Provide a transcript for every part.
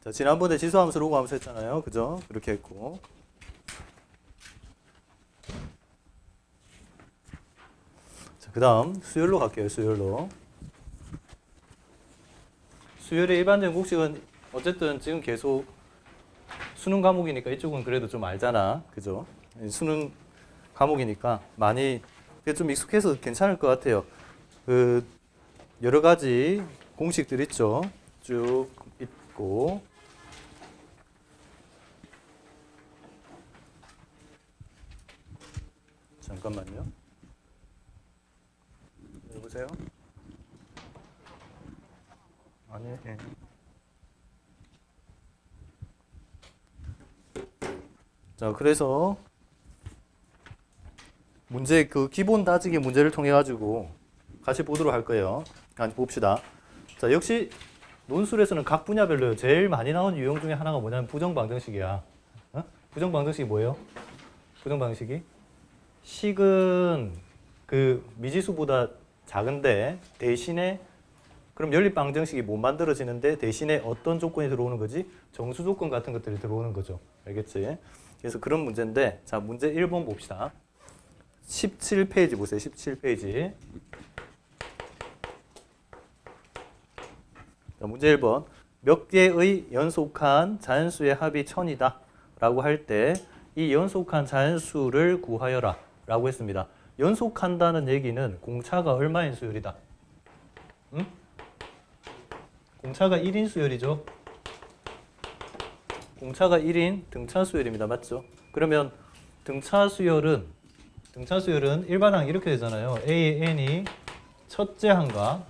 자, 지난번에 지수함수, 로그함수 했잖아요. 그죠? 그렇게 했고. 자, 그 다음 수열로 갈게요. 수열로. 수열의 일반적인 공식은 어쨌든 지금 계속 수능 과목이니까 이쪽은 그래도 좀 알잖아. 그죠? 수능 과목이니까 많이 좀 익숙해서 괜찮을 것 같아요. 그 여러 가지 공식들 있죠. 쭉 있고. 잠깐만요. 여보세요? 아니, 예. 자, 그래서 문제 그 기본 다지기 문제를 통해 가지고 같이 보도록 할 거예요. 같이 봅시다. 자, 역시 논술에서는 각 분야별로 제일 많이 나오는 유형 중에 하나가 뭐냐면 부정방정식이야. 어? 부정방정식이 뭐예요? 부정방정식이 식은 그 미지수보다 작은데 대신에 그럼 연립방정식이 못 만들어지는데 대신에 어떤 조건이 들어오는 거지? 정수 조건 같은 것들이 들어오는 거죠. 알겠지? 그래서 그런 문제인데 자, 문제 1번 봅시다. 17페이지 보세요. 17페이지. 자, 문제 1번. 몇 개의 연속한 자연수의 합이 1000이다 라고 할 때 이 연속한 자연수를 구하여라 라고 했습니다. 연속한다는 얘기는 공차가 얼마인 수열이다? 응? 공차가 1인 수열이죠. 공차가 1인 등차 수열입니다. 맞죠? 그러면 등차 수열은 일반항 이렇게 되잖아요. A의 n이 첫째 항과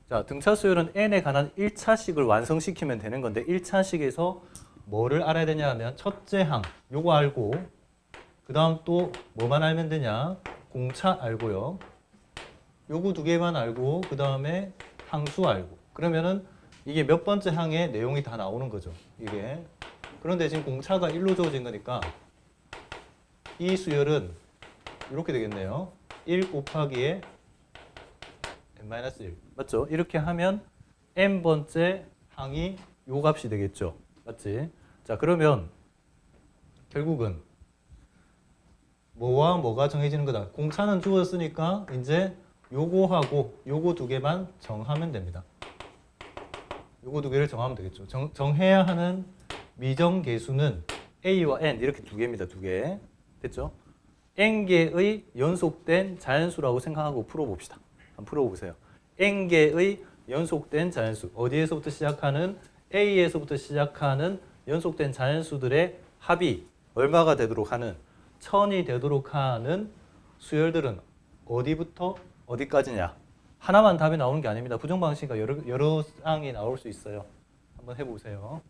자, 등차 수열은 n에 관한 1차식을 완성시키면 되는 건데 1차식에서 뭐를 알아야 되냐 하면 첫째 항 요거 알고 그 다음 또 뭐만 알면 되냐 공차 알고요. 요거 두 개만 알고 그 다음에 항수 알고 그러면은 이게 몇 번째 항의 내용이 다 나오는 거죠. 이게 그런데 지금 공차가 1로 주어진 거니까 이 수열은 이렇게 되겠네요. 1 곱하기에 n-1 맞죠? 이렇게 하면 n번째 항이 요 값이 되겠죠. 맞지? 자, 그러면 결국은 뭐와 뭐가 정해지는 거다. 공차는 주었으니까 이제 요거하고 요거 두 개만 정하면 됩니다. 요거 두 개를 정하면 되겠죠. 정해야 하는 미정계수는 A와 N 이렇게 두 개입니다. 두 개. 됐죠? N개의 연속된 자연수라고 생각하고 풀어봅시다. 한번 풀어보세요. N개의 연속된 자연수. 어디에서부터 시작하는 A에서부터 시작하는 연속된 자연수들의 합이 얼마가 되도록 하는 1000이 되도록 하는 수열들은 어디부터 어디까지냐. 하나만 답이 나오는 게 아닙니다. 부정방식이 여러 쌍이 나올 수 있어요. 한번 해보세요.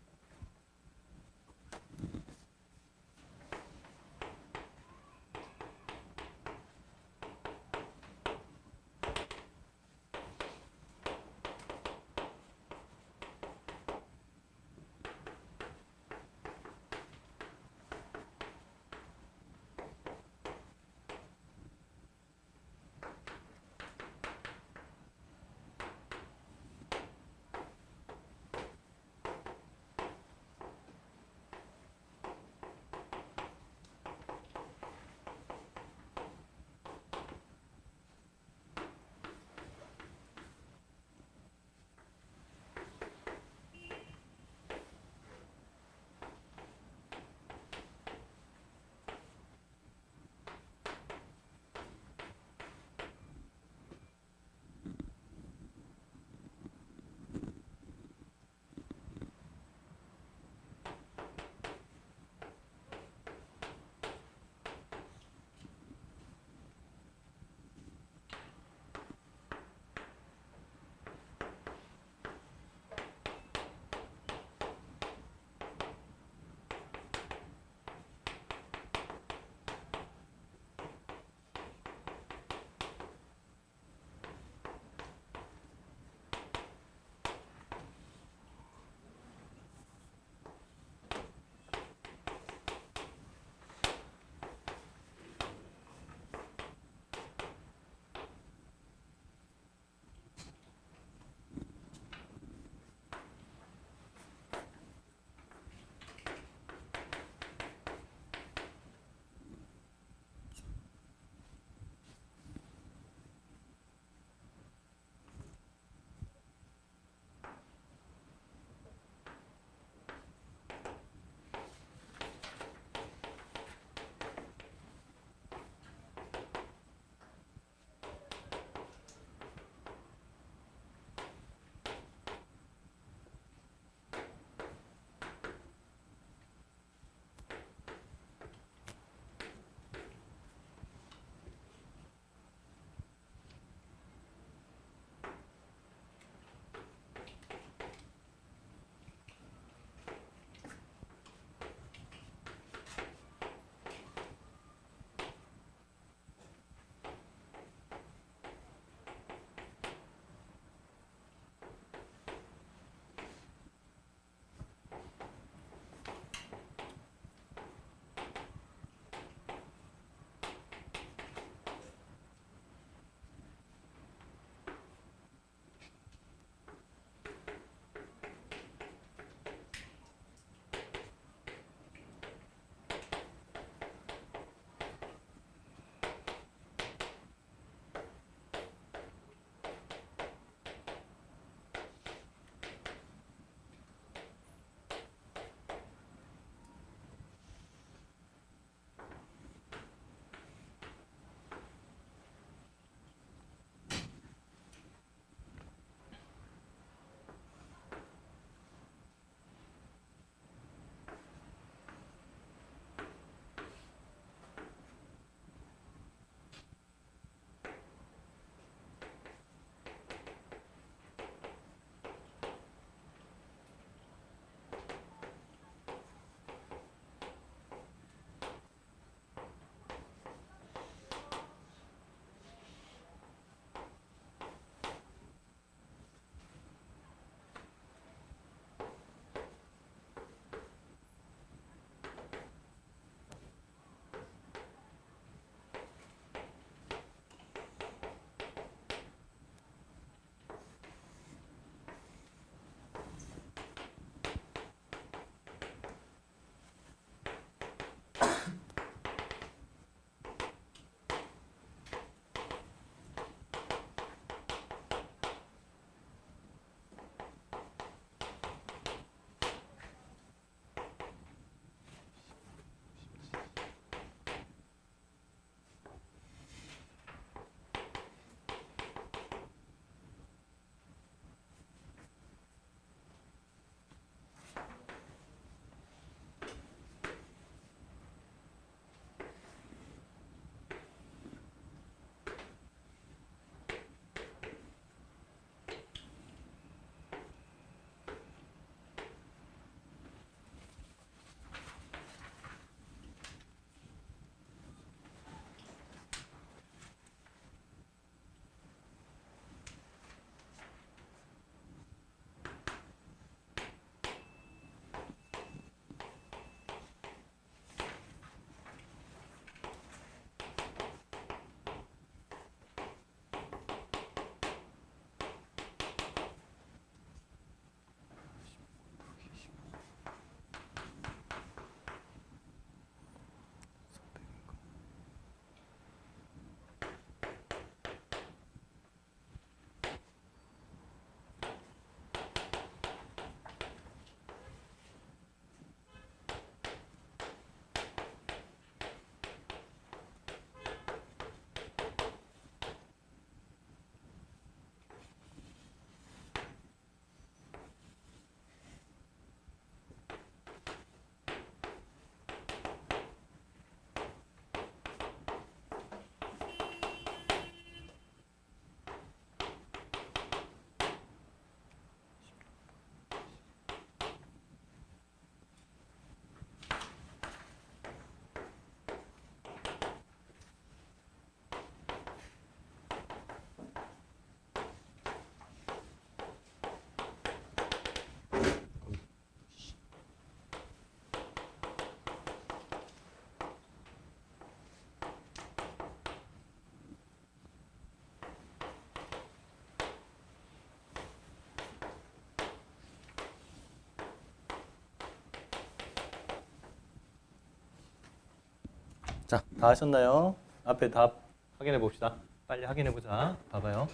자, 다 하셨나요? 앞에 답 확인해 봅시다. 빨리 확인해 보자. 봐봐요.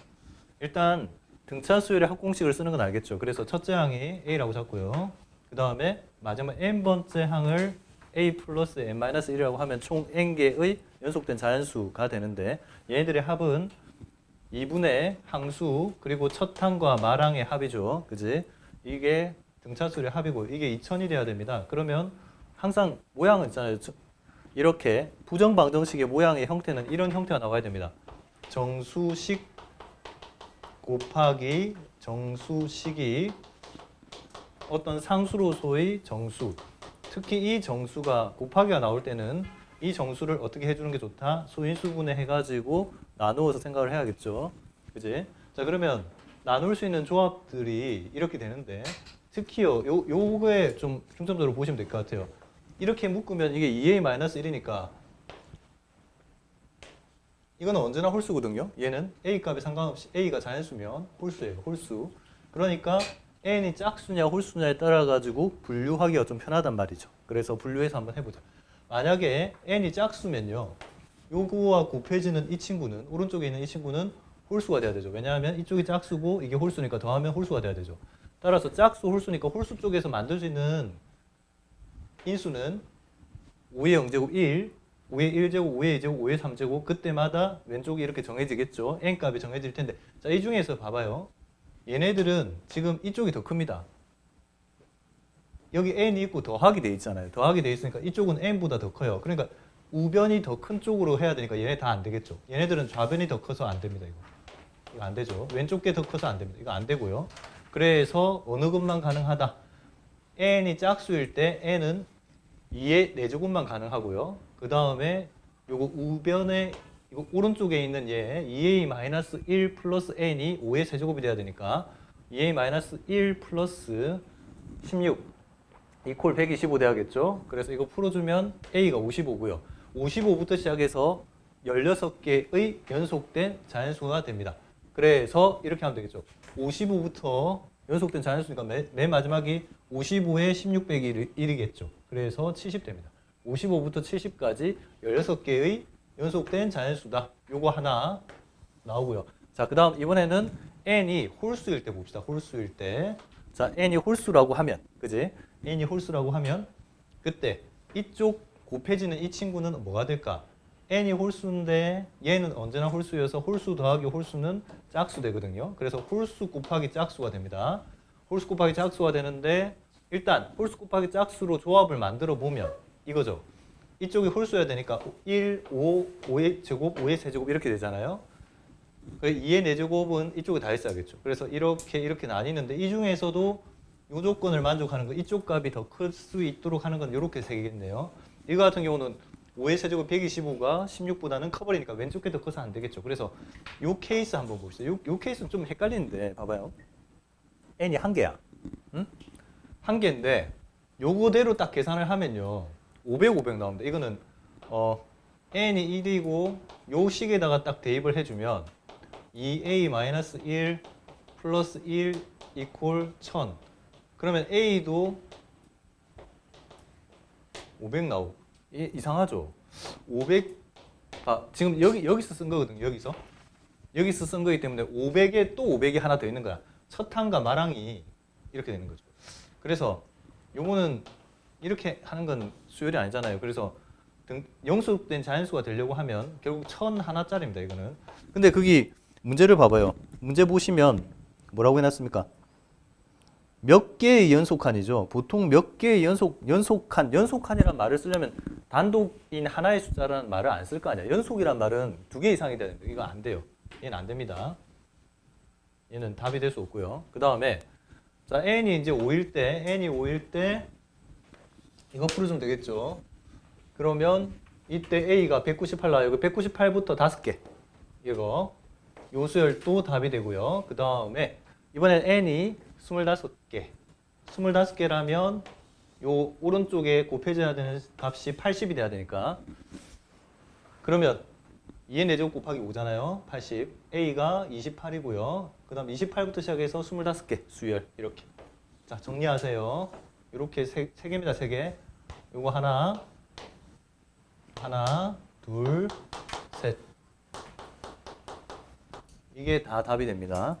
일단 등차 수열의 합공식을 쓰는 건 알겠죠. 그래서 첫째 항이 A라고 잡고요. 그 다음에 마지막 n번째 항을 A 플러스 n-1이라고 하면 총 n개의 연속된 자연수가 되는데 얘네들의 합은 2분의 항수 그리고 첫 항과 말항의 합이죠. 그지? 이게 등차수열의 합이고 이게 2000이 돼야 됩니다. 그러면 항상 모양은 있잖아요. 이렇게 부정방정식의 모양의 형태는 이런 형태가 나와야 됩니다. 정수식 곱하기 정수식이 어떤 상수로서의 정수. 특히 이 정수가 곱하기가 나올 때는 이 정수를 어떻게 해주는 게 좋다? 소인수분해 해가지고 나누어서 생각을 해야겠죠. 그지? 자, 그러면 나눌 수 있는 조합들이 이렇게 되는데 특히요, 요거에 좀 중점적으로 보시면 될 것 같아요. 이렇게 묶으면 이게 2a-1이니까 이거는 언제나 홀수거든요. 얘는 a 값에 상관없이 a가 자연수면 홀수예요. 홀수. 그러니까 n이 짝수냐 홀수냐에 따라 가지고 분류하기가 좀 편하단 말이죠. 그래서 분류해서 한번 해보자. 만약에 n이 짝수면요. 요거와 곱해지는 이 친구는 오른쪽에 있는 이 친구는 홀수가 돼야 되죠. 왜냐하면 이쪽이 짝수고 이게 홀수니까 더하면 홀수가 돼야 되죠. 따라서 짝수 홀수니까 홀수 쪽에서 만들 수 있는 인수는 5의 0제곱 1, 5의 1제곱, 5의 2제곱, 5의 3제곱 그때마다 왼쪽이 이렇게 정해지겠죠. n값이 정해질 텐데 자, 이 중에서 봐봐요. 얘네들은 지금 이쪽이 더 큽니다. 여기 n이 있고 더하기 돼 있잖아요. 더하기 돼 있으니까 이쪽은 n보다 더 커요. 그러니까 우변이 더 큰 쪽으로 해야 되니까 얘네 다 안 되겠죠. 얘네들은 좌변이 더 커서 안 됩니다. 이거 안 되죠. 왼쪽 게 더 커서 안 됩니다. 이거 안 되고요. 그래서 어느 것만 가능하다. n이 짝수일 때 n은 2의 4제곱만 가능하고요. 그 다음에 요거 우변에 이거 오른쪽에 있는 얘 2a-1 플러스 n이 5의 세제곱이 돼야 되니까 2a-1 플러스 16 이퀄 125 돼야겠죠. 그래서 이거 풀어주면 a가 55고요. 55부터 시작해서 16개의 연속된 자연수가 됩니다. 그래서 이렇게 하면 되겠죠. 55부터 연속된 자연수니까 맨 마지막이 55에 16 빼기 1이겠죠. 그래서 70 됩니다. 55부터 70까지 16개의 연속된 자연수다. 요거 하나 나오고요. 자, 그 다음 이번에는 n이 홀수일 때 봅시다. 홀수일 때. 자, n이 홀수라고 하면, 그지? n이 홀수라고 하면 그때 이쪽 곱해지는 이 친구는 뭐가 될까? n이 홀수인데 얘는 언제나 홀수여서 홀수 더하기 홀수는 짝수 되거든요. 그래서 홀수 곱하기 짝수가 됩니다. 홀수 곱하기 짝수가 되는데 일단 홀수 곱하기 짝수로 조합을 만들어 보면 이거죠. 이쪽이 홀수여야 되니까 1, 5, 5의 제곱, 5의 세제곱 이렇게 되잖아요. 2의 4제곱은 이쪽에 다 있어야겠죠. 그래서 이렇게 나뉘는데 이 중에서도 이 조건을 만족하는 거 이쪽 값이 더 클 수 있도록 하는 건 이렇게 세겠네요. 이거 같은 경우는 5의 세제곱 125가 16보다는 커버리니까 왼쪽 게 더 커서 안 되겠죠. 그래서 이 케이스 한번 봅시다. 이 케이스는 좀 헷갈리는데 봐봐요. n이 한 개야. 응? 한 개인데 요거대로 딱 계산을 하면요. 500, 500 나옵니다. 이거는 n이 1이고 요 식에다가 딱 대입을 해주면 2a-1 플러스 1 이퀄 1000 그러면 a도 500 나오고 이상하죠? 500 지금 여기서 쓴 거거든요. 여기서 쓴 거기 때문에 500에 또 500이 하나 더 있는 거야. 첫 항과 말항이 이렇게 되는 거죠. 그래서 요거는 이렇게 하는 건 수열이 아니잖아요. 그래서 영속된 자연수가 되려고 하면 결국 1001짜리입니다. 이거는. 근데 거기 문제를 봐봐요. 문제 보시면 뭐라고 해놨습니까? 몇 개의 연속칸이죠. 보통 몇 개의 연속칸이란 말을 쓰려면 단독인 하나의 숫자라는 말을 안 쓸 거 아니야. 연속이란 말은 2개 이상이 돼야 됩니다. 이거 안 돼요. 얘는 안 됩니다. 얘는 답이 될 수 없고요. 그 다음에 자 n이 이제 5일 때 이거 풀어주면 되겠죠. 그러면 이때 a가 198 나와요. 198부터 5개 이거 요수열도 답이 되고요. 그 다음에 이번엔 n이 25개 25개라면 요 오른쪽에 곱해져야 되는 값이 80이 돼야 되니까 그러면 2의 4제곱 곱하기 5잖아요. 80. A가 28이고요. 그 다음 28부터 시작해서 25개 수열 이렇게. 자 정리하세요. 이렇게 세 개입니다. 3개. 요거 하나 둘, 셋. 이게 다 답이 됩니다.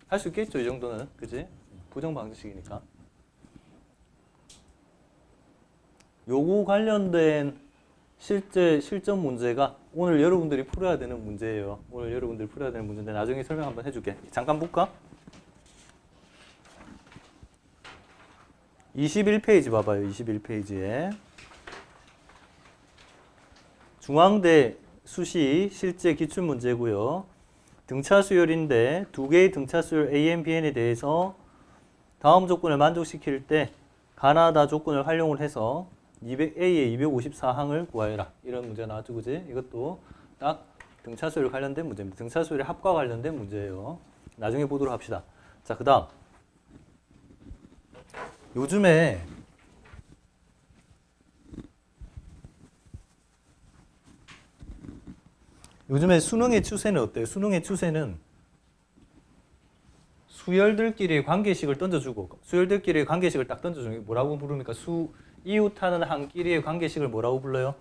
할 수 있겠죠, 이 정도는. 그지? 부정 방정식이니까. 요거 관련된 실제 실전 문제가 오늘 여러분들이 풀어야 되는 문제예요. 오늘 여러분들이 풀어야 되는 문제인데 나중에 설명 한번 해줄게. 잠깐 볼까? 21페이지 봐봐요. 21페이지에. 중앙대 수시 실제 기출문제고요. 등차 수열인데 두 개의 등차 수열 AN, BN에 대해서 다음 조건을 만족시킬 때 가나다 조건을 활용을 해서 A의 254항을 구하여라. 이런 문제가 나왔죠. 그지? 이것도 딱 등차 수열 관련된 문제입니다. 등차 수열의 합과 관련된 문제예요. 나중에 보도록 합시다. 자, 그 다음. 요즘에 수능의 추세는 어때요? 수능의 추세는 수열들끼리 관계식을 던져주고 수열들끼리 관계식을 딱 던져주는 게 뭐라고 부릅니까? 이웃하는 항끼리의 관계식을 뭐라고 불러요?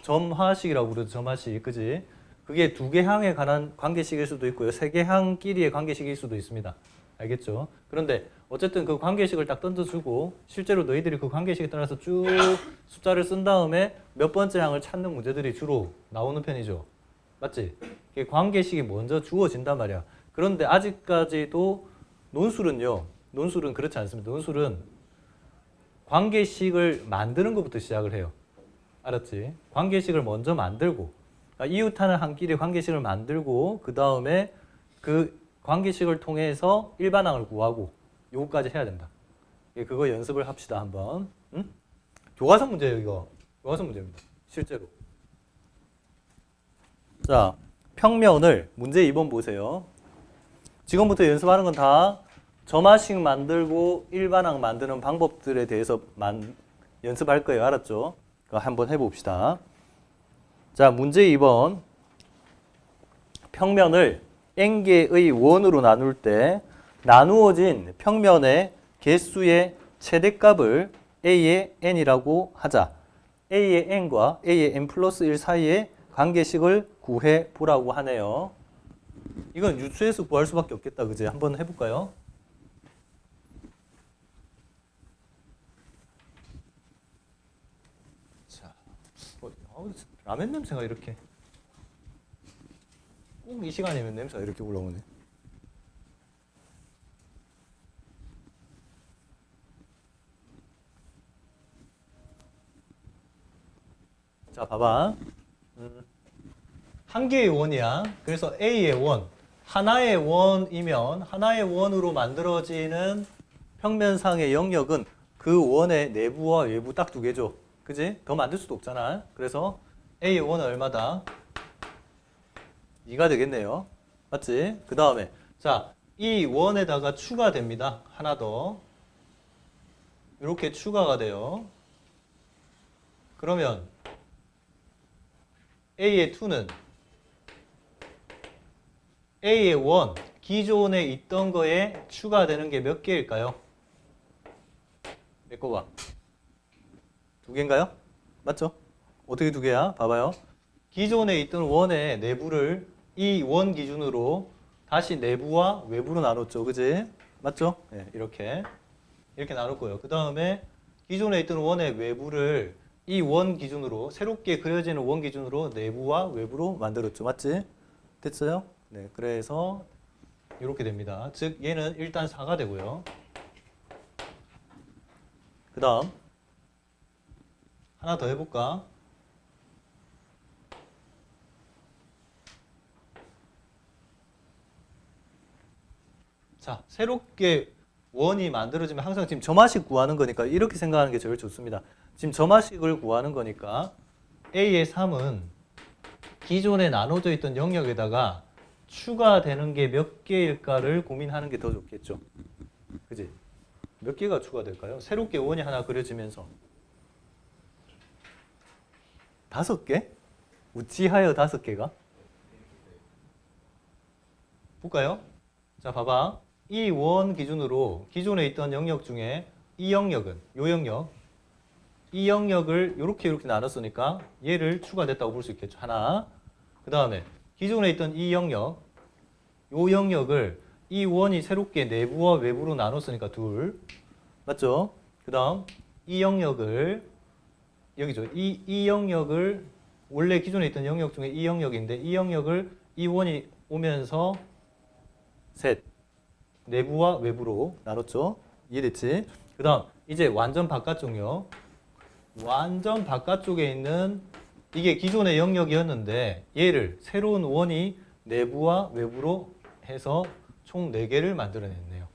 점화식이라고 부르죠. 점화식. 그지? 그게 두 개 항에 관한 관계식일 수도 있고요. 세 개 항끼리의 관계식일 수도 있습니다. 알겠죠? 그런데 어쨌든 그 관계식을 딱 던져주고 실제로 너희들이 그 관계식에 따라서 쭉 숫자를 쓴 다음에 몇 번째 항을 찾는 문제들이 주로 나오는 편이죠. 맞지? 관계식이 먼저 주어진단 말이야. 그런데 아직까지도 논술은 그렇지 않습니다. 논술은 관계식을 만드는 것부터 시작을 해요. 알았지? 관계식을 먼저 만들고 그러니까 이웃하는 항끼리 관계식을 만들고 그 다음에 그 관계식을 통해서 일반항을 구하고 요거까지 해야 된다. 그거 연습을 합시다 한번. 응? 교과서 문제예요 이거. 교과서 문제입니다. 실제로. 자, 평면을 문제 2번 보세요. 지금부터 연습하는 건 다 점화식 만들고 일반항 만드는 방법들에 대해서 연습할 거예요. 알았죠? 그거 한번 해봅시다. 자, 문제 2번. 평면을 n개의 원으로 나눌 때 나누어진 평면의 개수의 최대값을 a의 n이라고 하자. a의 n과 a의 n 플러스 1 사이의 관계식을 구해 보라고 하네요. 이건 유추해서 구할 수밖에 없겠다. 그지? 한번 해볼까요? 자, 라면 냄새가 이렇게 꼭 이 시간이면 냄새가 이렇게 올라오네. 자, 봐봐. 한 개의 원이야. 그래서 A의 원. 하나의 원이면 하나의 원으로 만들어지는 평면상의 영역은 그 원의 내부와 외부 딱 두 개죠. 그지? 더 만들 수도 없잖아. 그래서 A의 원은 얼마다? 2가 되겠네요. 맞지? 그 다음에 자, 이 원에다가 추가됩니다. 하나 더. 이렇게 추가가 돼요. 그러면 A의 2는 A의 1, 기존에 있던 거에 추가되는 게 몇 개일까요? 몇 거가? 두 개인가요? 맞죠? 어떻게 두 개야? 봐봐요. 기존에 있던 원의 내부를 이 원 기준으로 다시 내부와 외부로 나눴죠. 그지? 맞죠? 네, 이렇게 나눴고요. 그 다음에 기존에 있던 원의 외부를 이 원 기준으로 새롭게 그려지는 원 기준으로 내부와 외부로 만들었죠. 맞지? 됐어요? 네, 그래서 이렇게 됩니다. 즉 얘는 일단 4가 되고요. 그 다음 하나 더 해볼까? 자, 새롭게 원이 만들어지면 항상 지금 점화식 구하는 거니까 이렇게 생각하는 게 제일 좋습니다. 지금 점화식을 구하는 거니까 A의 3은 기존에 나눠져 있던 영역에다가 추가되는 게 몇 개일까를 고민하는 게 더 좋겠죠. 그지? 몇 개가 추가될까요? 새롭게 원이 하나 그려지면서 5개? 우찌하여 5개가? 볼까요? 자, 봐봐. 이 원 기준으로 기존에 있던 영역 중에 이 영역은 요 영역 이 영역을 이렇게 나눴으니까 얘를 추가됐다고 볼 수 있겠죠. 하나. 그 다음에 기존에 있던 이 영역, 이 영역을 이 원이 새롭게 내부와 외부로 나눴으니까 둘. 맞죠? 그 다음 이 영역을 여기죠. 이 영역을 원래 기존에 있던 영역 중에 이 영역인데 이 영역을 이 원이 오면서 셋. 내부와 외부로 나눴죠. 이해됐지? 그 다음 이제 완전 바깥쪽요. 완전 바깥쪽에 있는 이게 기존의 영역이었는데 얘를 새로운 원이 내부와 외부로 해서 총 4개를 만들어냈네요.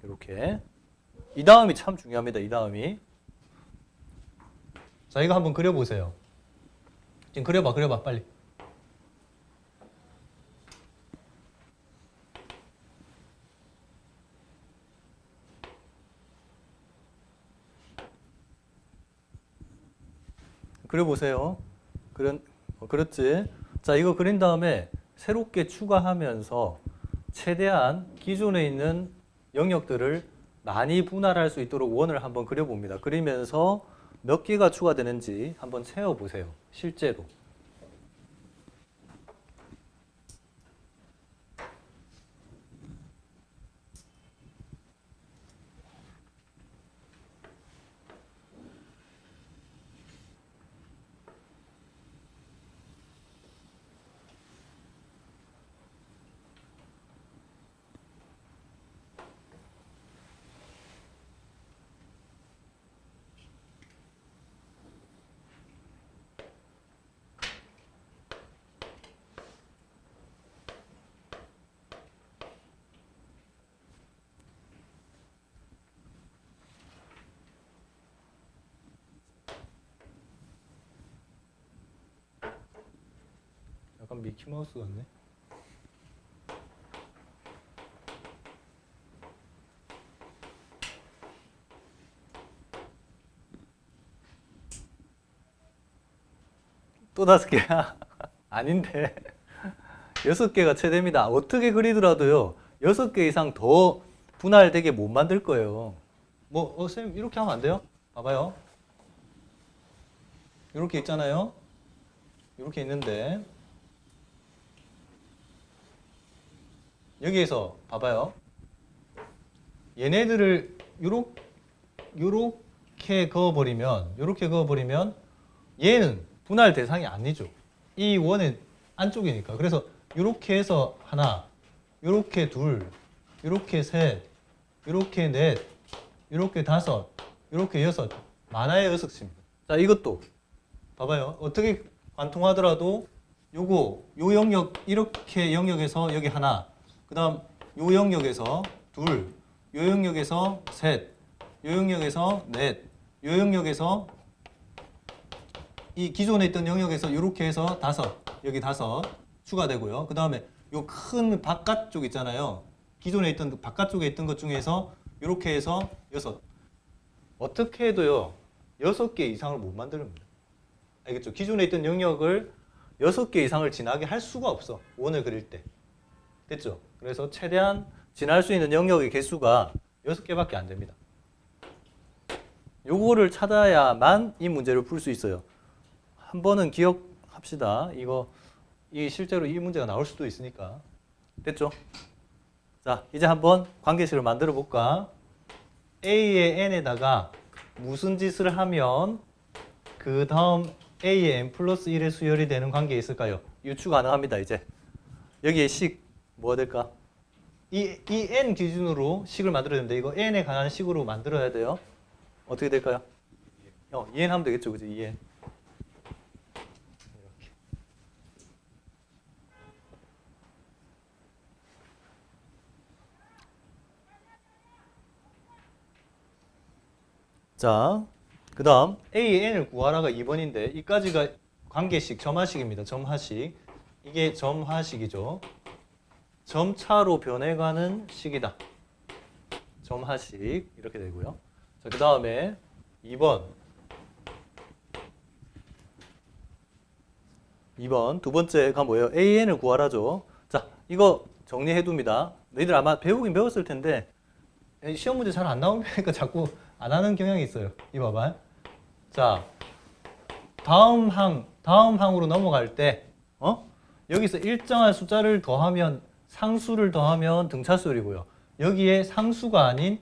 이렇게. 이 다음이 참 중요합니다. 이 다음이. 자, 이거 한번 그려보세요. 지금 그려봐 빨리. 그려보세요. 그렇지. 자, 이거 그린 다음에 새롭게 추가하면서 최대한 기존에 있는 영역들을 많이 분할할 수 있도록 원을 한번 그려봅니다. 그리면서 몇 개가 추가되는지 한번 세어보세요. 실제로. 약간 미키마우스 같네. 또 5개야? 아닌데. 6개가 최대입니다. 어떻게 그리더라도요. 6개 이상 더 분할되게 못 만들 거예요. 쌤, 이렇게 하면 안 돼요? 봐봐요. 이렇게 있잖아요. 이렇게 있는데 여기에서 봐봐요. 얘네들을 요렇게 그어버리면 얘는 분할 대상이 아니죠. 이 원의 안쪽이니까. 그래서 요렇게 해서 하나, 요렇게 둘, 요렇게 셋, 요렇게 넷, 요렇게 다섯, 요렇게 여섯. 많아야 6씩입니다. 자, 이것도 봐봐요. 어떻게 관통하더라도 요 영역, 이렇게 영역에서 여기 하나, 그 다음 요 영역에서 둘, 요 영역에서 셋, 요 영역에서 넷, 요 영역에서 이 기존에 있던 영역에서 이렇게 해서 다섯, 여기 다섯 추가되고요. 그 다음에 요 큰 바깥쪽 있잖아요. 기존에 있던 바깥쪽에 있던 것 중에서 이렇게 해서 6. 어떻게 해도요 6개 이상을 못 만듭니다. 알겠죠? 기존에 있던 영역을 6개 이상을 지나게 할 수가 없어. 원을 그릴 때. 됐죠? 그래서 최대한 지날 수 있는 영역의 개수가 6개밖에 안 됩니다. 요거를 찾아야만 이 문제를 풀 수 있어요. 한 번은 기억합시다. 이 실제로 이 문제가 나올 수도 있으니까. 됐죠? 자, 이제 한번 관계식을 만들어 볼까? A의 n에다가 무슨 짓을 하면 그 다음 A의 n 플러스 1의 수열이 되는 관계에 있을까요? 유추 가능합니다, 이제. 여기에 식, 뭐가 될까? 이 n 기준으로 식을 만들어야 되는데, 이거 n에 관한 식으로 만들어야 돼요. 어떻게 될까요? 2n 하면 되겠죠, 그죠? 2n. 자, 그 다음 A의 n을 구하라가 2번인데 이까지가 관계식, 점화식입니다. 점화식. 이게 점화식이죠. 점차로 변해가는 식이다. 점화식 이렇게 되고요. 자, 그 다음에 2번 두 번째가 뭐예요? AN을 구하라죠. 자, 이거 정리해둡니다. 너희들 아마 배우긴 배웠을 텐데 시험 문제 잘 안 나오니까 자꾸 안 하는 경향이 있어요. 이봐봐. 자, 다음 항으로 넘어갈 때 여기서 일정한 숫자를 더하면 상수를 더하면 등차수열이고요. 여기에 상수가 아닌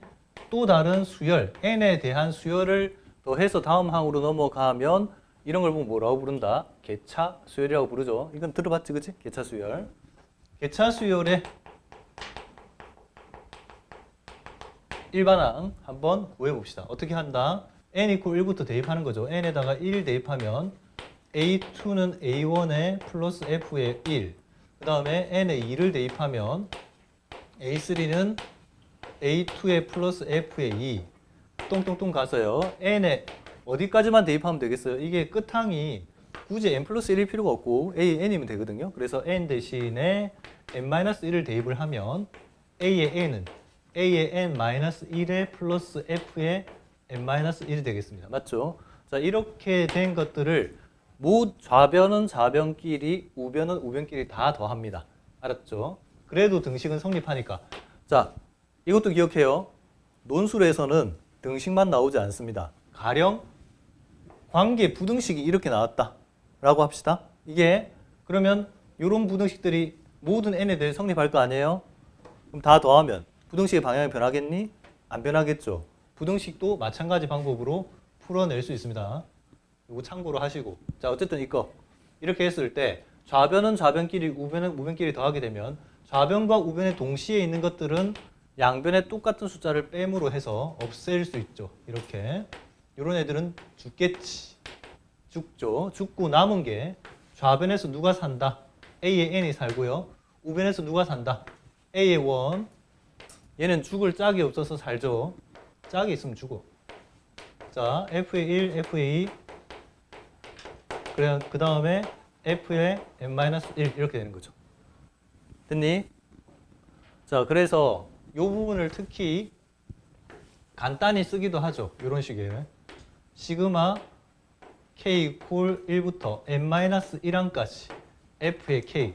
또 다른 수열, n에 대한 수열을 더해서 다음 항으로 넘어가면 이런 걸 보면 뭐라고 부른다? 개차수열이라고 부르죠. 이건 들어봤지, 그치? 개차수열. 개차수열의 일반항 한번 구해봅시다. 어떻게 한다? n 이퀄 1부터 대입하는 거죠. n에다가 1 대입하면 a2는 a1에 플러스 f의 1. 그 다음에 n에 2를 대입하면 a3는 a2에 플러스 f의 2. 똥똥똥 가서요. n에 어디까지만 대입하면 되겠어요? 이게 끝항이 굳이 n 플러스 1일 필요가 없고 a, n이면 되거든요. 그래서 n 대신에 n-1을 대입을 하면 a의 n은 a의 n-1에 플러스 f의 n-1이 되겠습니다. 맞죠? 자, 이렇게 된 것들을 좌변은 좌변끼리, 우변은 우변끼리 다 더합니다. 알았죠? 그래도 등식은 성립하니까. 자, 이것도 기억해요. 논술에서는 등식만 나오지 않습니다. 가령 관계 부등식이 이렇게 나왔다 라고 합시다. 이게 그러면 이런 부등식들이 모든 n에 대해 성립할 거 아니에요? 그럼 다 더하면 부등식의 방향이 변하겠니? 안 변하겠죠. 부등식도 마찬가지 방법으로 풀어낼 수 있습니다. 이거 참고로 하시고. 자, 어쨌든 이거 이렇게 했을 때 좌변은 좌변끼리, 우변은 우변끼리 더하게 되면 좌변과 우변에 동시에 있는 것들은 양변에 똑같은 숫자를 뺨으로 해서 없앨 수 있죠. 이렇게. 이런 애들은 죽겠지. 죽죠. 죽고 남은 게 좌변에서 누가 산다? A의 n이 살고요. 우변에서 누가 산다? A의 1. 얘는 죽을 짝이 없어서 살죠. 짝이 있으면 죽어. 자, F의 1, F의 2. 그래, 그 다음에 F의 n-1 이렇게 되는 거죠. 됐니? 자, 그래서 이 부분을 특히 간단히 쓰기도 하죠. 이런 식의 시그마 k 이퀄 1부터 n-1항까지 f의 k.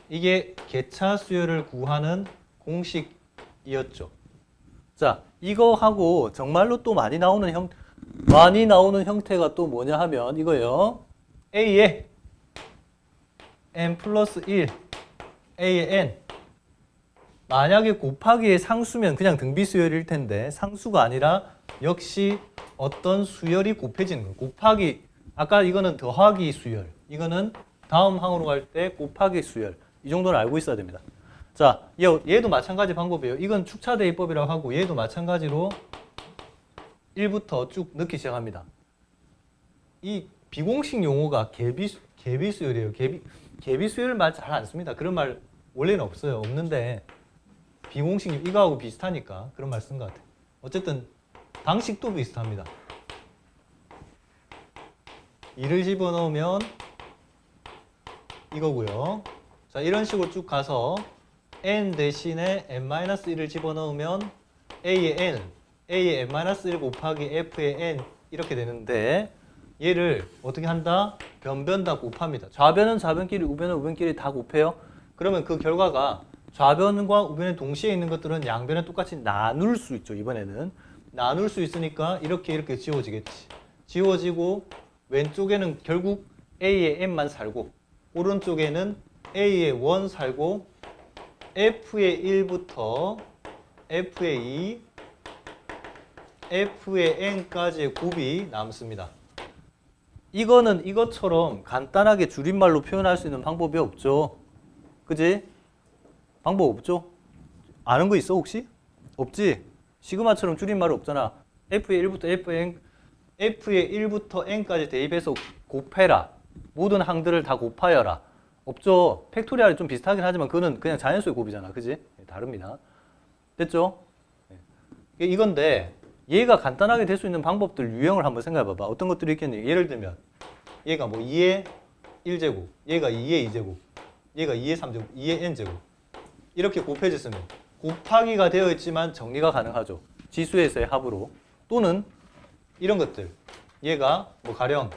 이게 개차 수열을 구하는 공식이었죠. 자, 이거하고 정말로 또 많이 나오는 형태가 또 뭐냐 하면 이거예요. a의 n 플러스 1, a의 n. 만약에 곱하기의 상수면 그냥 등비수열일 텐데 상수가 아니라 역시 어떤 수열이 곱해지는 거예요. 곱하기, 아까 이거는 더하기 수열, 이거는 다음 항으로 갈 때 곱하기 수열. 이 정도는 알고 있어야 됩니다. 자, 얘도 마찬가지 방법이에요. 이건 축차대입법이라고 하고 얘도 마찬가지로 1부터 쭉 넣기 시작합니다. 이 비공식 용어가 개비수열이에요. 개비수열 말 잘 안 씁니다. 그런 말 원래는 없어요. 없는데 비공식 이거하고 비슷하니까 그런 말 쓴 것 같아요. 어쨌든 방식도 비슷합니다. 2를 집어넣으면 이거고요. 자, 이런 식으로 쭉 가서 n 대신에 n-1을 집어넣으면 a의 n은 a의 n-1 곱하기 f의 n 이렇게 되는데 얘를 어떻게 한다? 변변 다 곱합니다. 좌변은 좌변끼리, 우변은 우변끼리 다 곱해요. 그러면 그 결과가 좌변과 우변에 동시에 있는 것들은 양변에 똑같이 나눌 수 있죠. 이번에는 나눌 수 있으니까 이렇게 지워지겠지. 지워지고 왼쪽에는 결국 a의 n만 살고 오른쪽에는 a의 1 살고 f의 1부터 f의 2, f의 n까지의 곱이 남습니다. 이거는 이것처럼 간단하게 줄임말로 표현할 수 있는 방법이 없죠. 그지? 방법 없죠? 아는 거 있어 혹시? 없지? 시그마처럼 줄임말이 없잖아. f의 1부터 f의 1부터 n까지 대입해서 곱해라. 모든 항들을 다 곱하여라. 없죠? 팩토리얼이 좀 비슷하긴 하지만 그거는 그냥 자연수의 곱이잖아. 그지? 다릅니다. 됐죠? 이건데 얘가 간단하게 될 수 있는 방법들 유형을 한번 생각해 봐봐. 어떤 것들이 있겠니? 예를 들면 얘가 뭐 2의 1제곱, 얘가 2의 2제곱, 얘가 2의 3제곱, 2의 n제곱 이렇게 곱해졌으면 곱하기가 되어 있지만 정리가 가능하죠. 지수에서의 합으로. 또는 이런 것들. 얘가 뭐 가령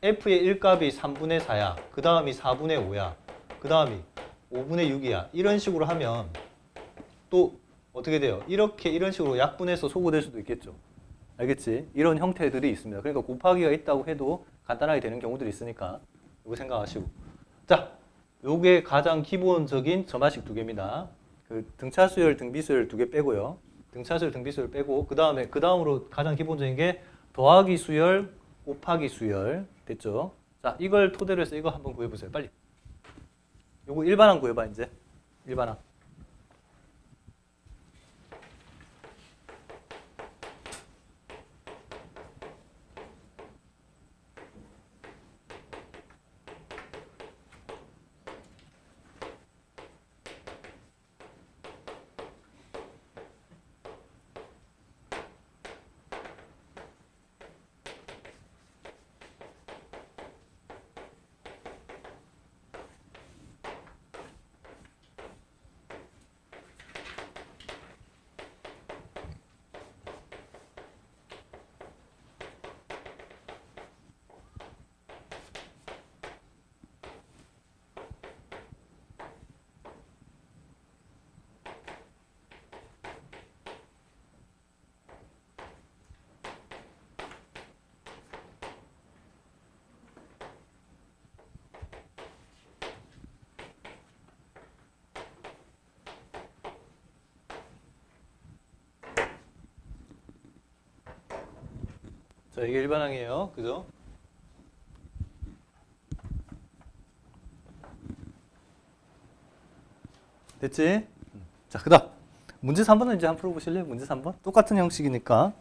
f의 1값이 3분의 4야. 그 다음이 4분의 5야. 그 다음이 5분의 6이야. 이런 식으로 하면 또 어떻게 돼요? 이렇게 이런 식으로 약분해서 소구될 수도 있겠죠. 알겠지? 이런 형태들이 있습니다. 그러니까 곱하기가 있다고 해도 간단하게 되는 경우들이 있으니까 이거 생각하시고. 자, 요게 가장 기본적인 점화식 두 개입니다. 그 등차수열, 등비수열 두 개 빼고요. 등차수열, 등비수열 빼고 그 다음으로 가장 기본적인 게 더하기 수열, 곱하기 수열 됐죠? 자, 이걸 토대로 해서 이거 한번 구해보세요. 빨리. 요거 일반항 구해봐 이제. 일반항. 자, 이게 일반항이에요. 그죠? 됐지? 자, 그 다음. 문제 3번은 이제 한번 풀어보실래요? 문제 3번? 똑같은 형식이니까.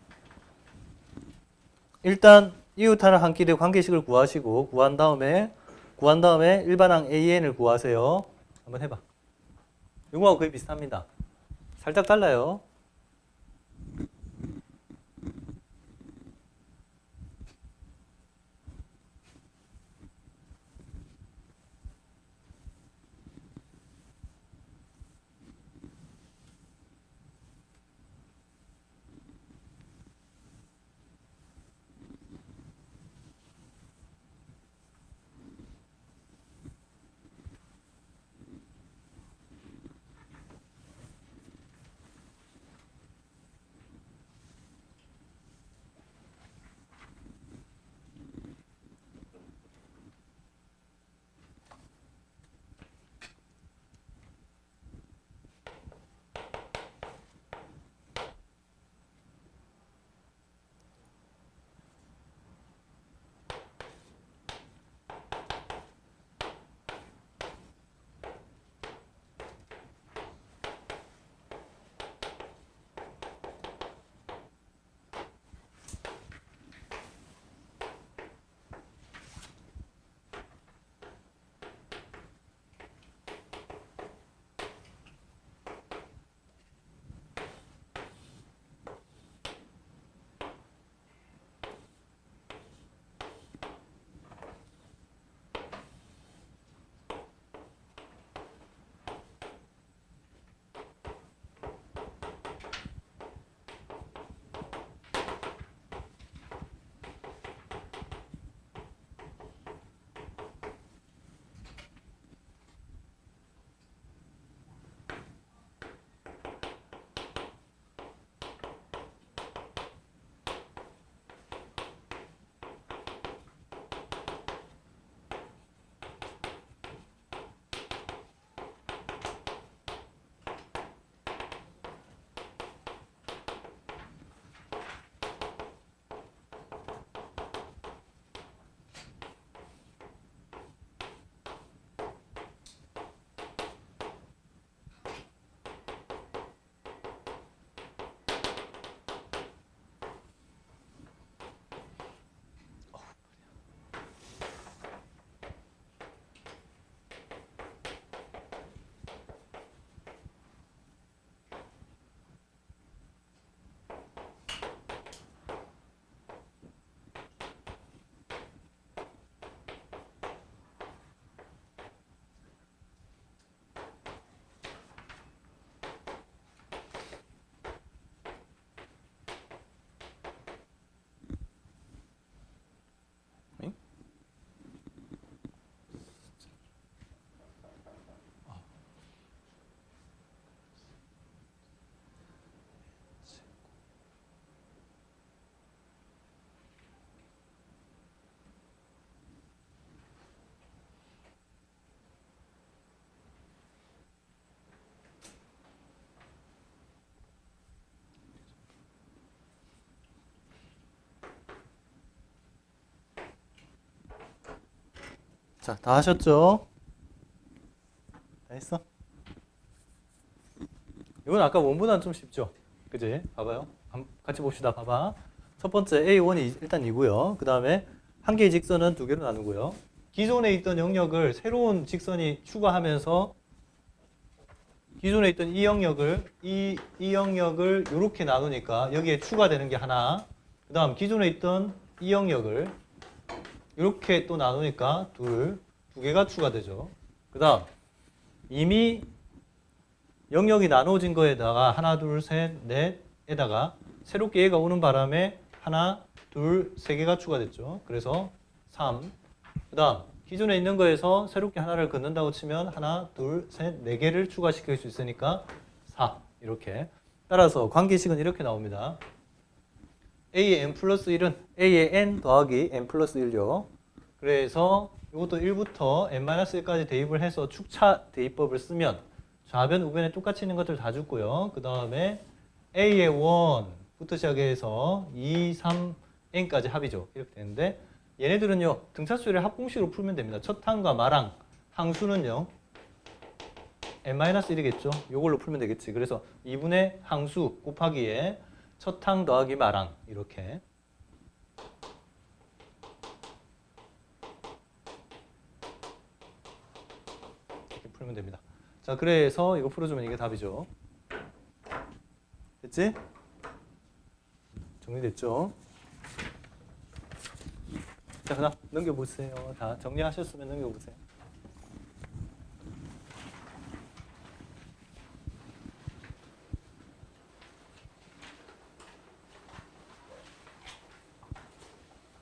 일단, 이웃하는 한 끼리의 관계식을 구하시고, 구한 다음에 일반항 AN을 구하세요. 한번 해봐. 이거하고 거의 비슷합니다. 살짝 달라요. 자, 다 하셨죠? 다 했어? 이건 아까 원보다는 좀 쉽죠? 그지? 봐봐요. 같이 봅시다. 봐봐. 첫 번째 A1이 일단 이고요. 그 다음에 한 개의 직선은 두 개로 나누고요. 기존에 있던 영역을 새로운 직선이 추가하면서 기존에 있던 이 영역을 이 영역을 이렇게 나누니까 여기에 추가되는 게 하나. 그 다음 기존에 있던 이 영역을 이렇게 또 나누니까 두 개가 추가되죠. 그 다음 이미 영역이 나눠진 거에다가 하나, 둘, 셋, 넷에다가 새롭게 얘가 오는 바람에 하나, 둘, 세 개가 추가됐죠. 그래서 3. 그 다음 기존에 있는 거에서 새롭게 하나를 긋는다고 치면 하나, 둘, 셋, 네 개를 추가시킬 수 있으니까 4. 이렇게. 따라서 관계식은 이렇게 나옵니다. A의 n 플러스 1은 A의 n 더하기 n 플러스 1요. 그래서 이것도 1부터 n-1까지 대입을 해서 축차 대입법을 쓰면 좌변, 우변에 똑같이 있는 것들 다 줬고요. 그 다음에 A의 1부터 시작해서 2, 3, n까지 합이죠. 이렇게 되는데 얘네들은요. 등차수열의 합공식으로 풀면 됩니다. 첫 항과 마랑 항수는요. n-1이겠죠. 이걸로 풀면 되겠지. 그래서 2분의 항수 곱하기에 첫 항 더하기 마랑 이렇게 풀면 됩니다. 자, 그래서 이거 풀어주면 이게 답이죠. 됐지? 정리됐죠? 자, 그다음 넘겨보세요. 다 정리하셨으면 넘겨보세요.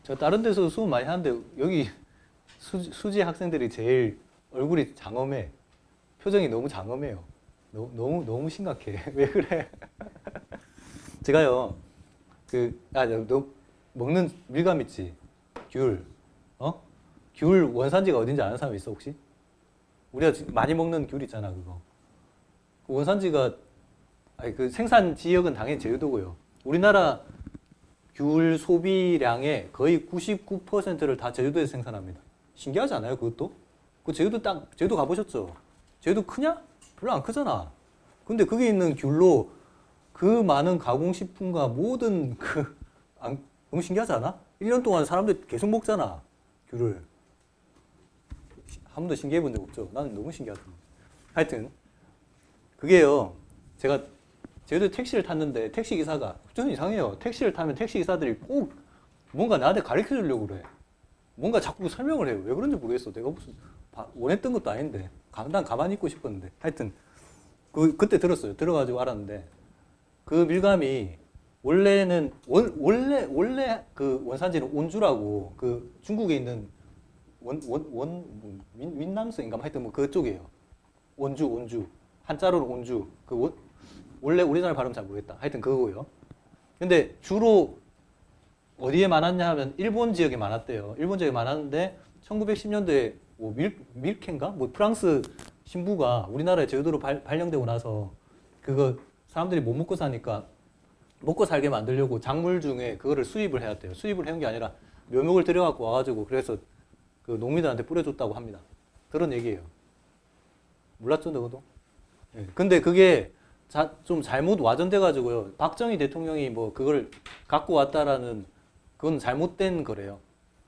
저 다른 데서 수업 많이 하는데 여기 수지 학생들이 제일 얼굴이 장엄해. 표정이 너무 장엄해요. 너무 심각해. 왜 그래? 제가요, 너 먹는 밀감 있지? 귤. 귤 원산지가 어딘지 아는 사람 있어, 혹시? 우리가 많이 먹는 귤 있잖아, 그거. 그 원산지가, 그 생산 지역은 당연히 제주도고요. 우리나라 귤 소비량의 거의 99%를 다 제주도에서 생산합니다. 신기하지 않아요, 그것도? 그 제주도 가보셨죠? 제주도 크냐? 별로 안 크잖아. 근데 거기 있는 귤로 그 많은 가공식품과 모든 너무 신기하지 않아? 1년 동안 사람들 계속 먹잖아, 귤을. 한 번도 신기해 본 적 없죠? 나는 너무 신기하더라고. 하여튼, 그게요, 제가 제주도 택시를 탔는데 택시 기사가 좀 이상해요. 택시를 타면 택시 기사들이 꼭 뭔가 나한테 가르쳐 주려고 그래. 뭔가 자꾸 설명을 해요. 왜 그런지 모르겠어. 내가 무슨 원했던 것도 아닌데. 난 가만히 있고 싶었는데. 하여튼 그때 들었어요. 들어가지고 알았는데 그 밀감이 원래 그 원산지는 온주라고 그 중국에 있는 윈남스인가 하여튼 뭐 그쪽이에요. 온주 한자로는 온주. 원래 우리나라 발음 잘 모르겠다. 하여튼 그거고요. 근데 주로 어디에 많았냐 하면 일본 지역에 많았대요. 일본 지역에 많았는데 1910년도에 뭐 밀케인가? 뭐 프랑스 신부가 우리나라에 제주도로 발령되고 나서 그거 사람들이 못 먹고 사니까 먹고 살게 만들려고 작물 중에 그거를 수입을 해야 돼요. 수입을 해온 게 아니라 묘목을 들여갖고 와가지고 그래서 그 농민들한테 뿌려줬다고 합니다. 그런 얘기예요. 몰랐죠, 너도? 네. 근데 그게 좀 잘못 와전돼가지고요. 박정희 대통령이 뭐 그걸 갖고 왔다라는 그건 잘못된 거래요.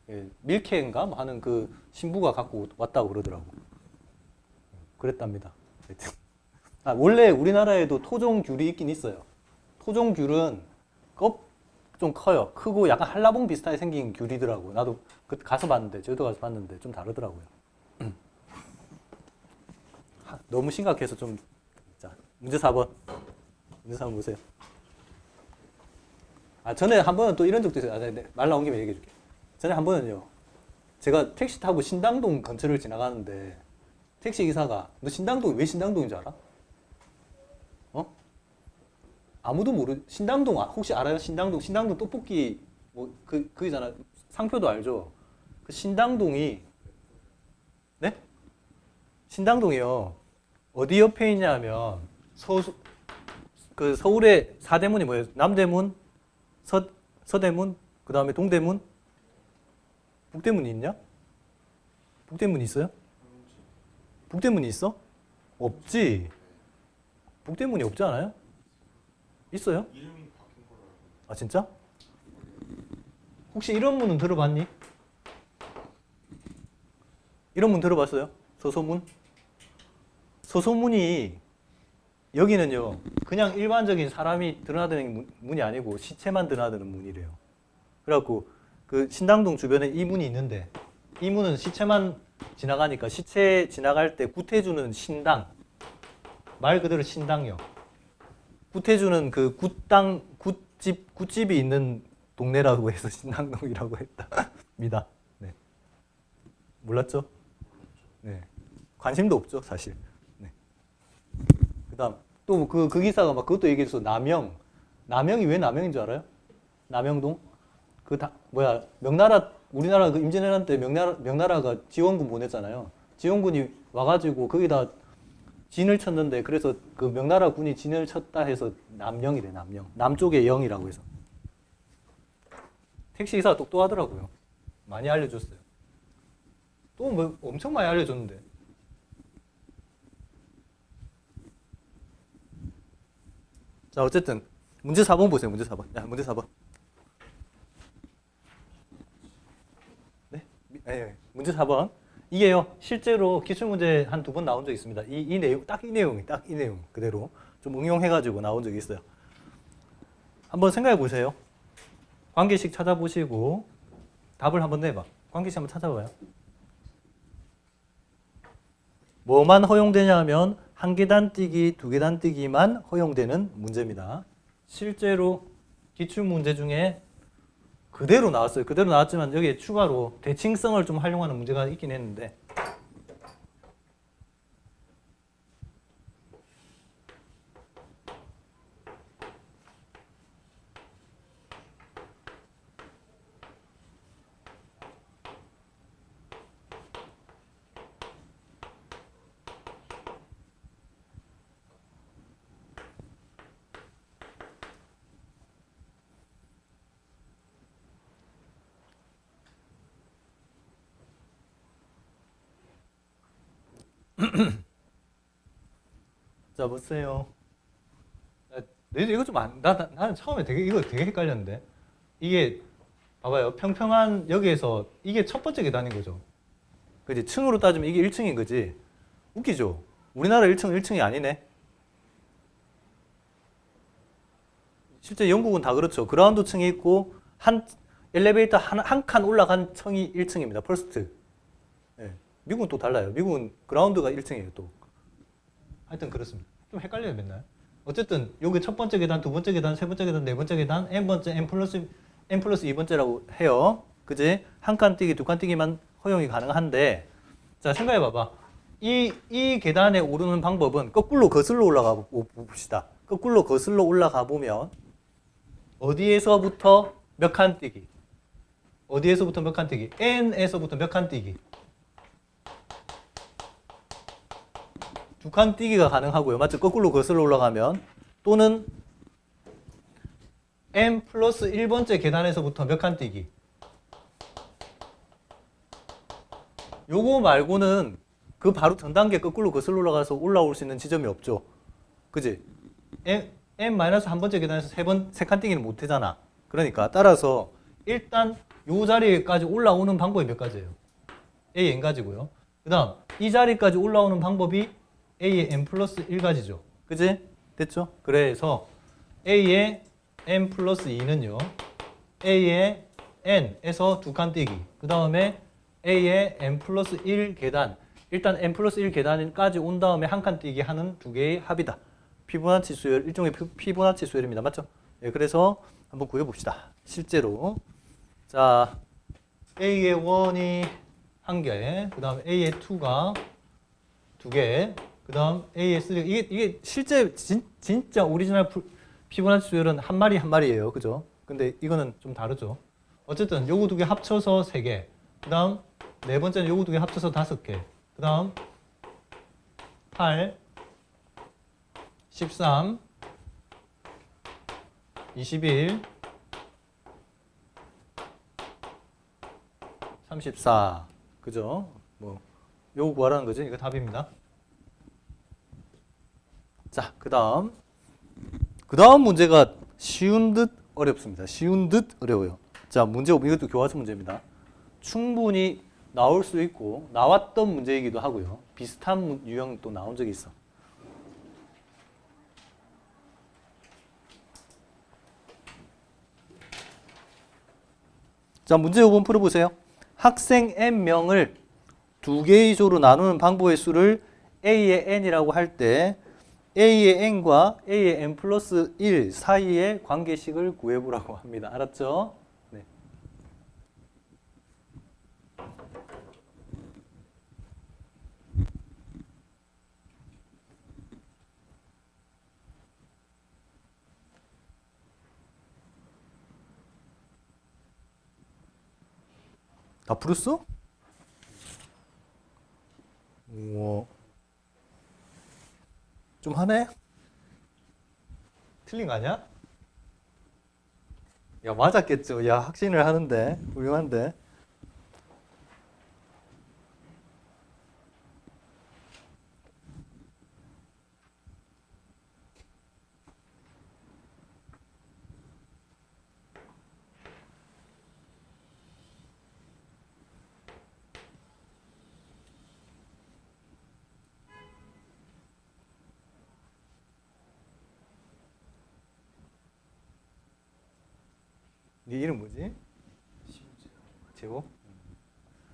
예, 밀케인가 뭐 하는 그 신부가 갖고 왔다고 그러더라고. 그랬답니다. 원래 우리나라에도 토종 귤이 있긴 있어요. 토종 귤은 좀 커요. 크고 약간 한라봉 비슷하게 생긴 귤이더라고. 나도 가서 봤는데, 제주도 가서 봤는데 좀 다르더라고요. 너무 심각해서 좀. 자, 문제 4번. 문제 4번 보세요. 전에 한 번은 또 이런 적도 있어요. 말 나온 김에 얘기해 줄게. 전에 한 번은요. 제가 택시 타고 신당동 근처를 지나가는데 택시 기사가 너 신당동 왜 신당동인 줄 알아? 아무도 신당동 혹시 알아요? 신당동 떡볶이 뭐 그잖아. 상표도 알죠? 그 신당동이 네? 신당동이요. 어디 옆에 있냐면 그 서울의 사대문이 뭐예요? 남대문, 서대문, 그 다음에 동대문, 북대문이 있냐? 북대문이 있어요? 북대문이 있어? 없지. 북대문이 없지 않아요? 있어요? 아 진짜? 혹시 이런 문은 들어봤니? 이런 문 들어봤어요? 서소문? 서소문이 여기는요 그냥 일반적인 사람이 드나드는 문이 아니고 시체만 드나드는 문이래요. 그래갖고 그 신당동 주변에 이 문이 있는데 이 문은 시체만 지나가니까 시체 지나갈 때 구태주는 신당, 말 그대로 신당요. 구태주는 그 굿집이 있는 동네라고 해서 신당동이라고 했답니다. 네. 몰랐죠? 네. 관심도 없죠, 사실. 네. 그다음 또 그 기사가 막 그것도 얘기했어. 남영이 왜 남영인 줄 알아요? 남영동? 명나라 우리나라 그 임진왜란 때 명나라가 지원군 보냈잖아요. 지원군이 와가지고 거기다 진을 쳤는데 그래서 그 명나라 군이 진을 쳤다 해서 남영이래. 남영. 남쪽의 영이라고 해서. 택시기사가 똑똑하더라고요. 많이 알려줬어요. 또 뭐 엄청 많이 알려줬는데. 자 어쨌든 문제 4번 보세요. 문제 4번. 야 문제 4번. 네, 문제 4번. 이게요, 실제로 기출문제 한 2번 나온 적 있습니다. 이 내용, 딱 이 내용 그대로 좀 응용해가지고 나온 적이 있어요. 한번 생각해 보세요. 관계식 찾아보시고 답을 한번 내봐. 관계식 한번 찾아봐요. 뭐만 허용되냐 하면 1계단 띄기, 2계단 띄기만 허용되는 문제입니다. 실제로 기출문제 중에 그대로 나왔어요. 그대로 나왔지만 여기에 추가로 대칭성을 좀 활용하는 문제가 있긴 했는데 자 보세요. 이거 좀 나는 처음에 이거 되게 헷갈렸는데 이게 봐봐요. 평평한 여기에서 이게 첫 번째 계단인 거죠. 그지? 층으로 따지면 이게 1층인 거지. 웃기죠? 우리나라 1층이 아니네. 실제 영국은 다 그렇죠. 그라운드 층이 있고 엘리베이터 한 칸 올라간 층이 1층입니다. 퍼스트. 네. 미국은 또 달라요. 미국은 그라운드가 1층이에요. 또. 하여튼 그렇습니다. 좀 헷갈려요 맨날. 어쨌든 여기 첫 번째 계단, 두 번째 계단, 세 번째 계단, 네 번째 계단, n번째, n 플러스 2번째라고 해요. 그지? 한 칸 뛰기, 두 칸 뛰기만 허용이 가능한데 자 생각해 봐봐. 이 계단에 오르는 방법은 거꾸로 거슬러 올라가 봅시다. 거꾸로 거슬러 올라가 보면 어디에서부터 몇 칸 뛰기? 어디에서부터 몇 칸 뛰기? n에서부터 몇 칸 뛰기? 2칸 뛰기가 가능하고요. 맞죠? 거꾸로 거슬러 올라가면 또는 n 플러스 1번째 계단에서부터 몇 칸 뛰기? 요거 말고는 그 바로 전 단계 거꾸로 거슬러 올라가서 올라올 수 있는 지점이 없죠. 그지? n-한 번째 계단에서 세 칸 뛰기는 못 하잖아. 그러니까 따라서 일단 요 자리까지 올라오는 방법이 몇 가지예요? a n 가지고요. 그 다음 이 자리까지 올라오는 방법이 a의 n 플러스 1가지죠. 그지? 됐죠? 그래서 a의 n 플러스 2는요. a의 n에서 2칸 뛰기. 그 다음에 a의 n 플러스 1 계단. 일단 n 플러스 1 계단까지 온 다음에 한 칸 뛰기 하는 두 개의 합이다. 피보나치 수열, 일종의 피보나치 수열입니다. 맞죠? 네, 그래서 한번 구해봅시다. 실제로. 자, a의 1이 한 개, 그 다음 a의 2가 두 개, 그 다음 a의 3. 이게 실제 진짜 오리지널 피보나치 수열은 한 마리 한 마리예요. 그죠? 근데 이거는 좀 다르죠. 어쨌든 요거 두 개 합쳐서 3개. 그 다음 네 번째는 요거 두 개 합쳐서 5개. 그 다음 8, 13, 21, 34. 그죠? 뭐 요거 구하라는 거지. 이거 답입니다. 자, 그다음 문제가 쉬운 듯 어렵습니다. 쉬운 듯 어려워요. 자, 문제 이것도 교과서 문제입니다. 충분히 나올 수 있고 나왔던 문제이기도 하고요. 비슷한 유형 또 나온 적이 있어. 자, 문제 5번 풀어보세요. 학생 n명을 두 개의 조로 나누는 방법의 수를 a의 n이라고 할 때 a의 n과 a의 n 플러스 1 사이의 관계식을 구해보라고 합니다. 알았죠? 네. 다 풀었어? 우와. 좀 하네? 틀린 거 아니야? 야, 맞았겠죠. 야, 확신을 하는데. 훌륭한데. 네 이름 뭐지? 제호?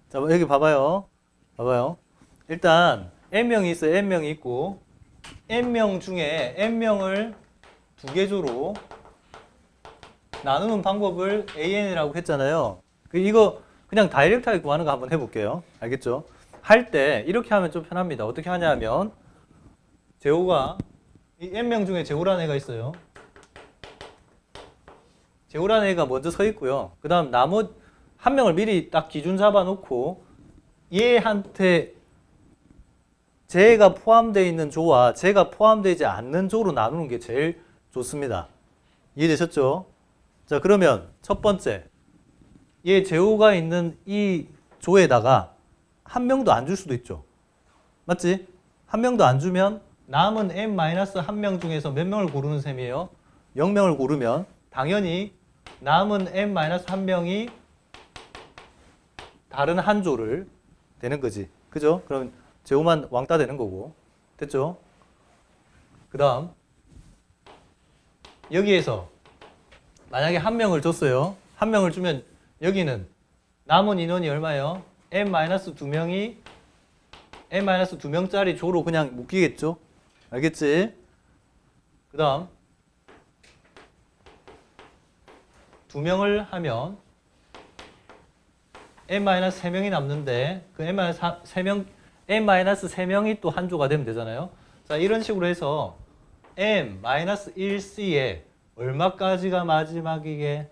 자, 여기 봐봐요. 봐봐요. 일단 n명이 있어요. n명이 있고 n명 중에 n명을 두 개 조로 나누는 방법을 an이라고 했잖아요. 이거 그냥 다이렉트하게 구하는 거 한번 해볼게요. 알겠죠? 할 때 이렇게 하면 좀 편합니다. 어떻게 하냐면 제호가 이 n명 중에 제호라는 애가 있어요. 제호라는 애가 먼저 서 있고요. 그 다음 나머지 한 명을 미리 딱 기준 잡아놓고 얘한테 쟤가 포함되어 있는 조와 쟤가 포함되지 않는 조로 나누는 게 제일 좋습니다. 이해되셨죠? 자, 그러면 첫 번째 얘 제호가 있는 이 조에다가 한 명도 안 줄 수도 있죠. 맞지? 한 명도 안 주면 남은 n-1명 중에서 몇 명을 고르는 셈이에요? 0명을 고르면 당연히 남은 n-1명이 다른 한 조를 되는 거지. 그죠? 그럼 제호만 왕따 되는 거고. 됐죠? 그 다음 여기에서 만약에 한 명을 줬어요. 한 명을 주면 여기는 남은 인원이 얼마예요? n-2명이 n-2명짜리 조로 그냥 묶이겠죠? 알겠지? 그 다음 2명을 하면 n-3명이 남는데 그 n-3명이 또 한 조가 되면 되잖아요. 자, 이런 식으로 해서 n-1c에 얼마까지가 마지막이게?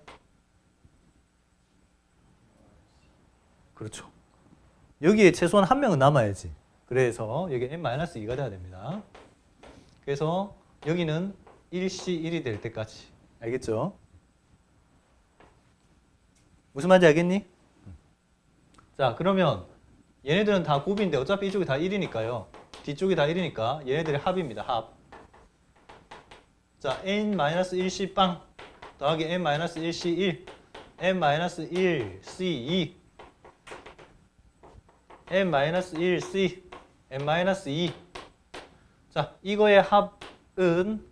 그렇죠. 여기에 최소한 한 명은 남아야지. 그래서 여기 n-2가 돼야 됩니다. 그래서 여기는 1C 1이 될 때까지. 알겠죠? 무슨 말인지 알겠니? 자, 그러면 얘네들은 다 곱인데 어차피 이쪽이 다 1이니까요. 뒤쪽이 다 1이니까 얘네들의 합입니다. 합. 자, n-1c 빵 더하기 n-1c 1, n-1c 2, n-1c, n-2. 자, 이거의 합은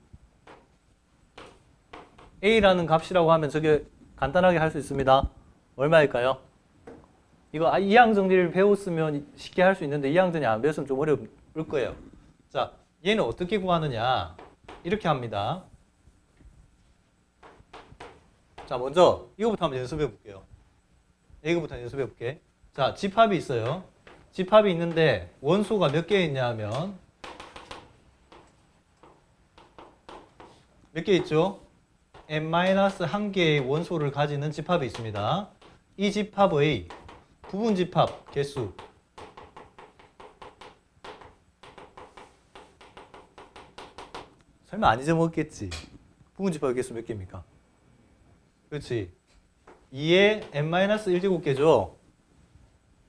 a라는 값이라고 하면 저게 간단하게 할 수 있습니다. 얼마일까요? 이거 이항 정리를 배웠으면 쉽게 할 수 있는데 이항 정리 안 배웠으면 좀 어려울 거예요. 자, 얘는 어떻게 구하느냐? 이렇게 합니다. 자, 먼저 이거부터 한번 연습해 볼게요. 이거부터 연습해 볼게. 자, 집합이 있어요. 집합이 있는데 원소가 몇 개 있냐 하면 몇 개 있죠? n-1개의 원소를 가지는 집합이 있습니다. 이 집합의 부분 집합 개수 설마 안 잊어먹겠지? 부분 집합 개수 몇 개입니까? 그렇지. 2에 n-1제곱개죠.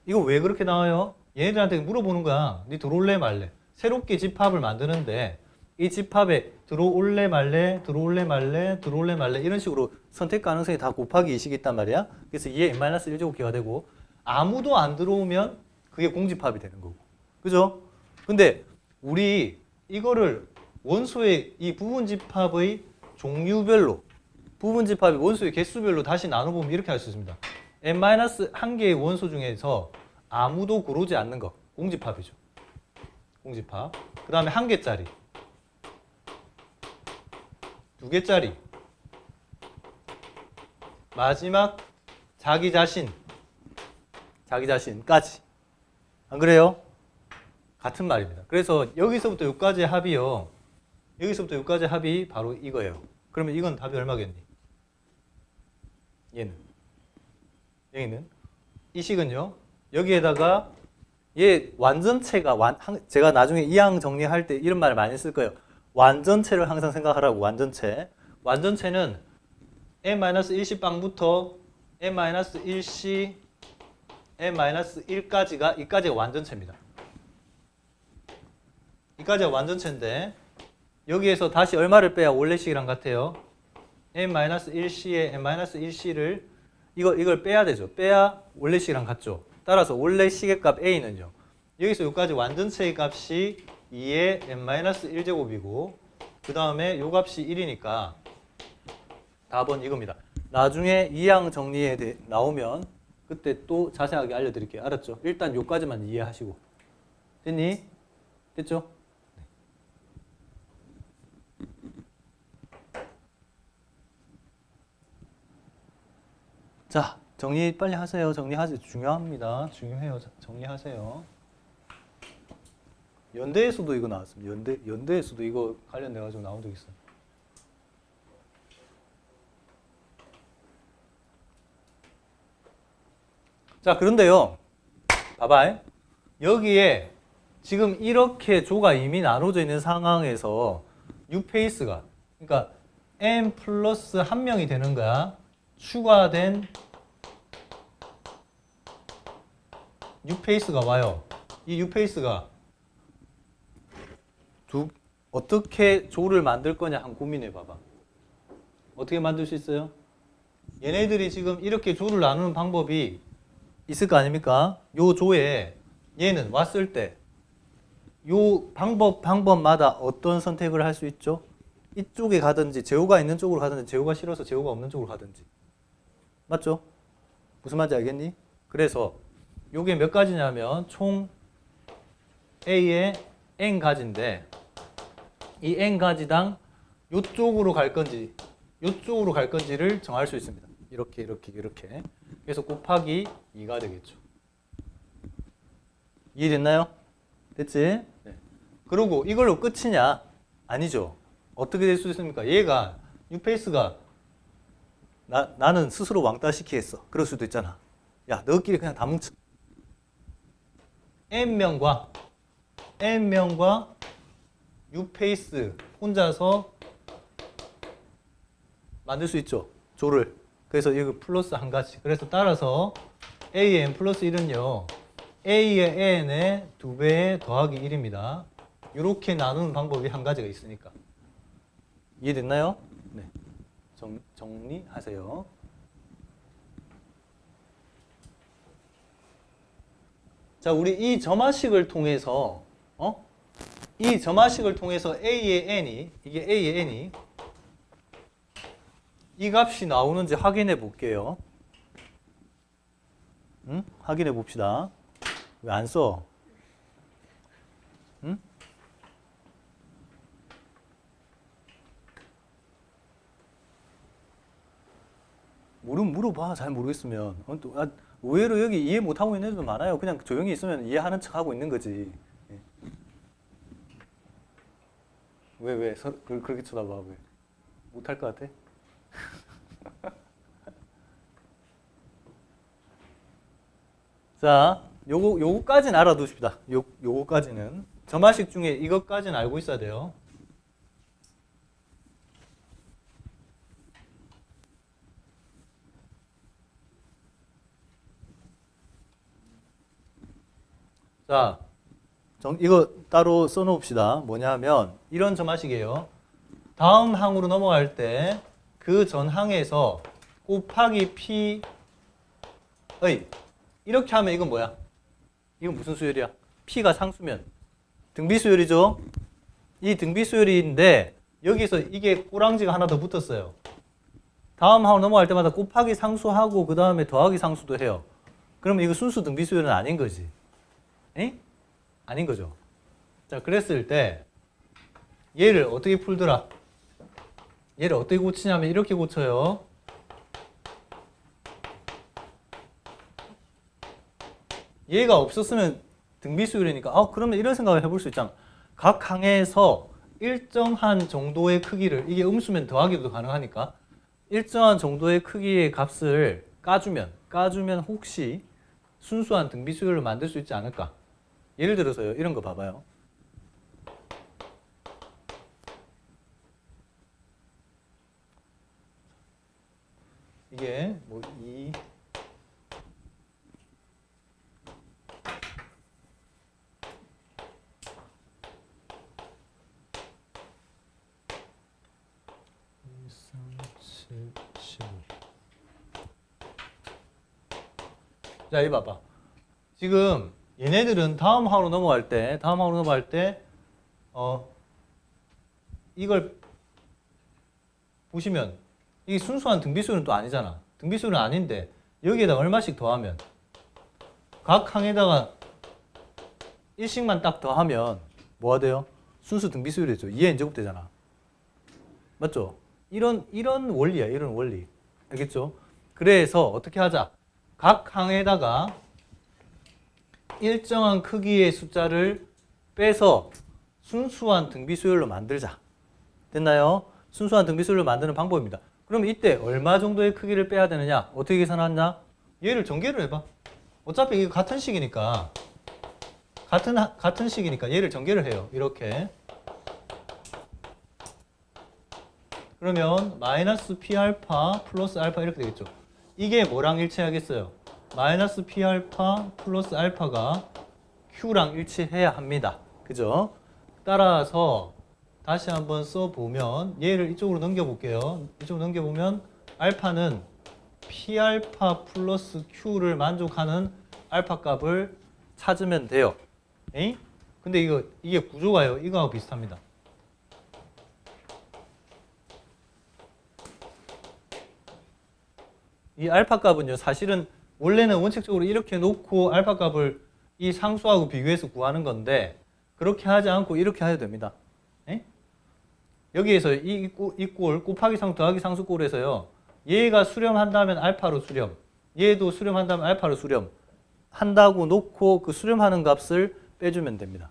이거 왜 그렇게 나와요? 얘네들한테 물어보는 거야. 니 들어올래 말래? 새롭게 집합을 만드는데 이 집합에 들어올래 말래, 들어올래 말래, 들어올래 말래 이런 식으로 선택 가능성이 다 곱하기 2씩 있단 말이야. 그래서 2의 n-1제곱기가 되고 아무도 안 들어오면 그게 공집합이 되는 거고. 그죠? 근데 우리 이거를 원소의 이 부분집합의 종류별로 부분집합의 원소의 개수별로 다시 나눠보면 이렇게 할 수 있습니다. n-1개의 원소 중에서 아무도 고르지 않는 거 공집합이죠. 공집합. 그 다음에 1개짜리 2개짜리 마지막 자기 자신까지 안 그래요? 같은 말입니다. 그래서 여기서부터 여기까지의 합이요. 여기서부터 여기까지의 합이 바로 이거예요. 그러면 이건 답이 얼마겠니? 여기는 이 식은요. 여기에다가 얘 완전체가 제가 나중에 이항 정리할 때 이런 말을 많이 쓸 거예요. 완전체를 항상 생각하라고. 완전체는 n-1씨 빵부터 n-1씨 n-1까지가 이까지가 완전체입니다. 이까지가 완전체인데 여기에서 다시 얼마를 빼야 원래식이랑 같아요? n-1c에 n-1c를 이걸 빼야 되죠. 빼야 원래식이랑 같죠. 따라서 원래 식의 값 a는요. 여기서 여기까지 완전체의 값이 2의 n-1제곱이고 그 다음에 요 값이 1이니까 답은 이겁니다. 나중에 이항 정리에 나오면 그때 또 자세하게 알려드릴게요. 알았죠? 일단 요까지만 이해하시고. 됐니? 됐죠? 자, 정리 빨리 하세요. 정리하세요. 중요합니다. 중요해요. 정리하세요. 연대에서도 이거 나왔습니다. 연대에서도 이거 관련돼 가지고 나온 적 있어요. 자, 그런데요. 봐봐. 여기에 지금 이렇게 조가 이미 나눠져 있는 상황에서 U페이스가 그러니까 n 플러스 1명이 되는 거야. 추가된 U페이스가 와요. 이 U페이스가 어떻게 조를 만들 거냐 한 고민해 봐봐. 어떻게 만들 수 있어요? 얘네들이 지금 이렇게 조를 나누는 방법이 있을 거 아닙니까? 요 조에 얘는 왔을 때 요 방법마다 어떤 선택을 할 수 있죠? 이쪽에 가든지 제호가 있는 쪽으로 가든지 제호가 싫어서 제호가 없는 쪽으로 가든지. 맞죠? 무슨 말인지 알겠니? 그래서 요게 몇 가지냐면 총 A의 N가지인데 이 N가지당 요쪽으로 갈 건지 요쪽으로 갈 건지를 정할 수 있습니다. 이렇게. 그래서 곱하기 2가 되겠죠. 이해됐나요? 됐지? 네. 그리고 이걸로 끝이냐? 아니죠. 어떻게 될 수 있습니까? 얘가 U페이스가 나는 스스로 왕따 시키겠어. 그럴 수도 있잖아. 야, 너희끼리 그냥 다 뭉쳐. N명과 U페이스 혼자서 만들 수 있죠. 조를. 그래서 이거 플러스 한 가지. 그래서 따라서 A의 N 플러스 1은요. A의 N의 2배에 더하기 1입니다. 이렇게 나누는 방법이 한 가지가 있으니까. 이해됐나요? 네. 정리하세요. 자, 우리 이 점화식을 통해서 이 점화식을 통해서 A의 N이 이게 A의 N이 이 값이 나오는지 확인해 볼게요. 응? 확인해 봅시다. 왜 안 써? 응? 물어봐. 잘 모르겠으면. 의외로 여기 이해 못하고 있는 애들도 많아요. 그냥 조용히 있으면 이해하는 척 하고 있는 거지. 예. 왜? 그렇게 쳐다봐. 왜? 못할 것 같아? 자, 요거까지는 알아두십시다. 요거까지는. 점화식 중에 이것까지는 알고 있어야 돼요. 자, 이거 따로 써놓읍시다. 뭐냐면 이런 점화식이에요. 다음 항으로 넘어갈 때 그 전 항에서 곱하기 P의 이렇게 하면 이건 뭐야? 이건 무슨 수열이야? P가 상수면 등비수열이죠? 이 등비수열인데 여기서 이게 꼬랑지가 하나 더 붙었어요. 다음 항으로 넘어갈 때마다 곱하기 상수하고 그 다음에 더하기 상수도 해요. 그러면 이거 순수 등비수열은 아닌 거지. 에? 아닌 거죠. 자, 그랬을 때 얘를 어떻게 풀더라? 얘를 어떻게 고치냐면 이렇게 고쳐요. 얘가 없었으면 등비수열이니까 그러면 이런 생각을 해볼 수 있잖아. 각 항에서 일정한 정도의 크기를, 이게 음수면 더하기도 가능하니까 일정한 정도의 크기의 값을 까주면 혹시 순수한 등비수열로 만들 수 있지 않을까? 예를 들어서요, 이런 거 봐봐요. 이게 뭐 2 3, 7, 15. 자, 이 봐봐. 지금 얘네들은 다음 항으로 넘어갈 때 이걸 보시면 이게 순수한 등비수열은 또 아니잖아. 등비수열은 아닌데 여기에다 얼마씩 더하면 각 항에다가 1씩만 딱 더하면 뭐가 돼요? 순수 등비수열이 되죠. 2n 제곱 되잖아. 맞죠? 이런 원리야. 이런 원리. 알겠죠? 그래서 어떻게 하자? 각 항에다가 일정한 크기의 숫자를 빼서 순수한 등비수열로 만들자. 됐나요? 순수한 등비수열로 만드는 방법입니다. 그럼 이때 얼마 정도의 크기를 빼야 되느냐? 어떻게 계산하냐? 얘를 전개를 해봐. 어차피 이거 같은 식이니까 얘를 전개를 해요. 이렇게. 그러면 마이너스 P알파 플러스 알파 이렇게 되겠죠. 이게 뭐랑 일치하겠어요? 마이너스 P알파 플러스 알파가 Q랑 일치해야 합니다. 그죠? 따라서 다시 한번 써보면 얘를 이쪽으로 넘겨볼게요. 이쪽으로 넘겨보면 알파는 P알파 플러스 Q를 만족하는 알파 값을 찾으면 돼요. 에이? 근데 이게 구조가요. 이거하고 비슷합니다. 이 알파 값은요, 사실은 원래는 원칙적으로 이렇게 놓고 알파 값을 이 상수하고 비교해서 구하는 건데 그렇게 하지 않고 이렇게 해야 됩니다. 에? 여기에서 이 꼴 곱하기 상수 더하기 상수 꼴에서요, 얘가 수렴한다면 알파로 수렴, 얘도 수렴한다면 알파로 수렴 한다고 놓고 그 수렴하는 값을 빼주면 됩니다.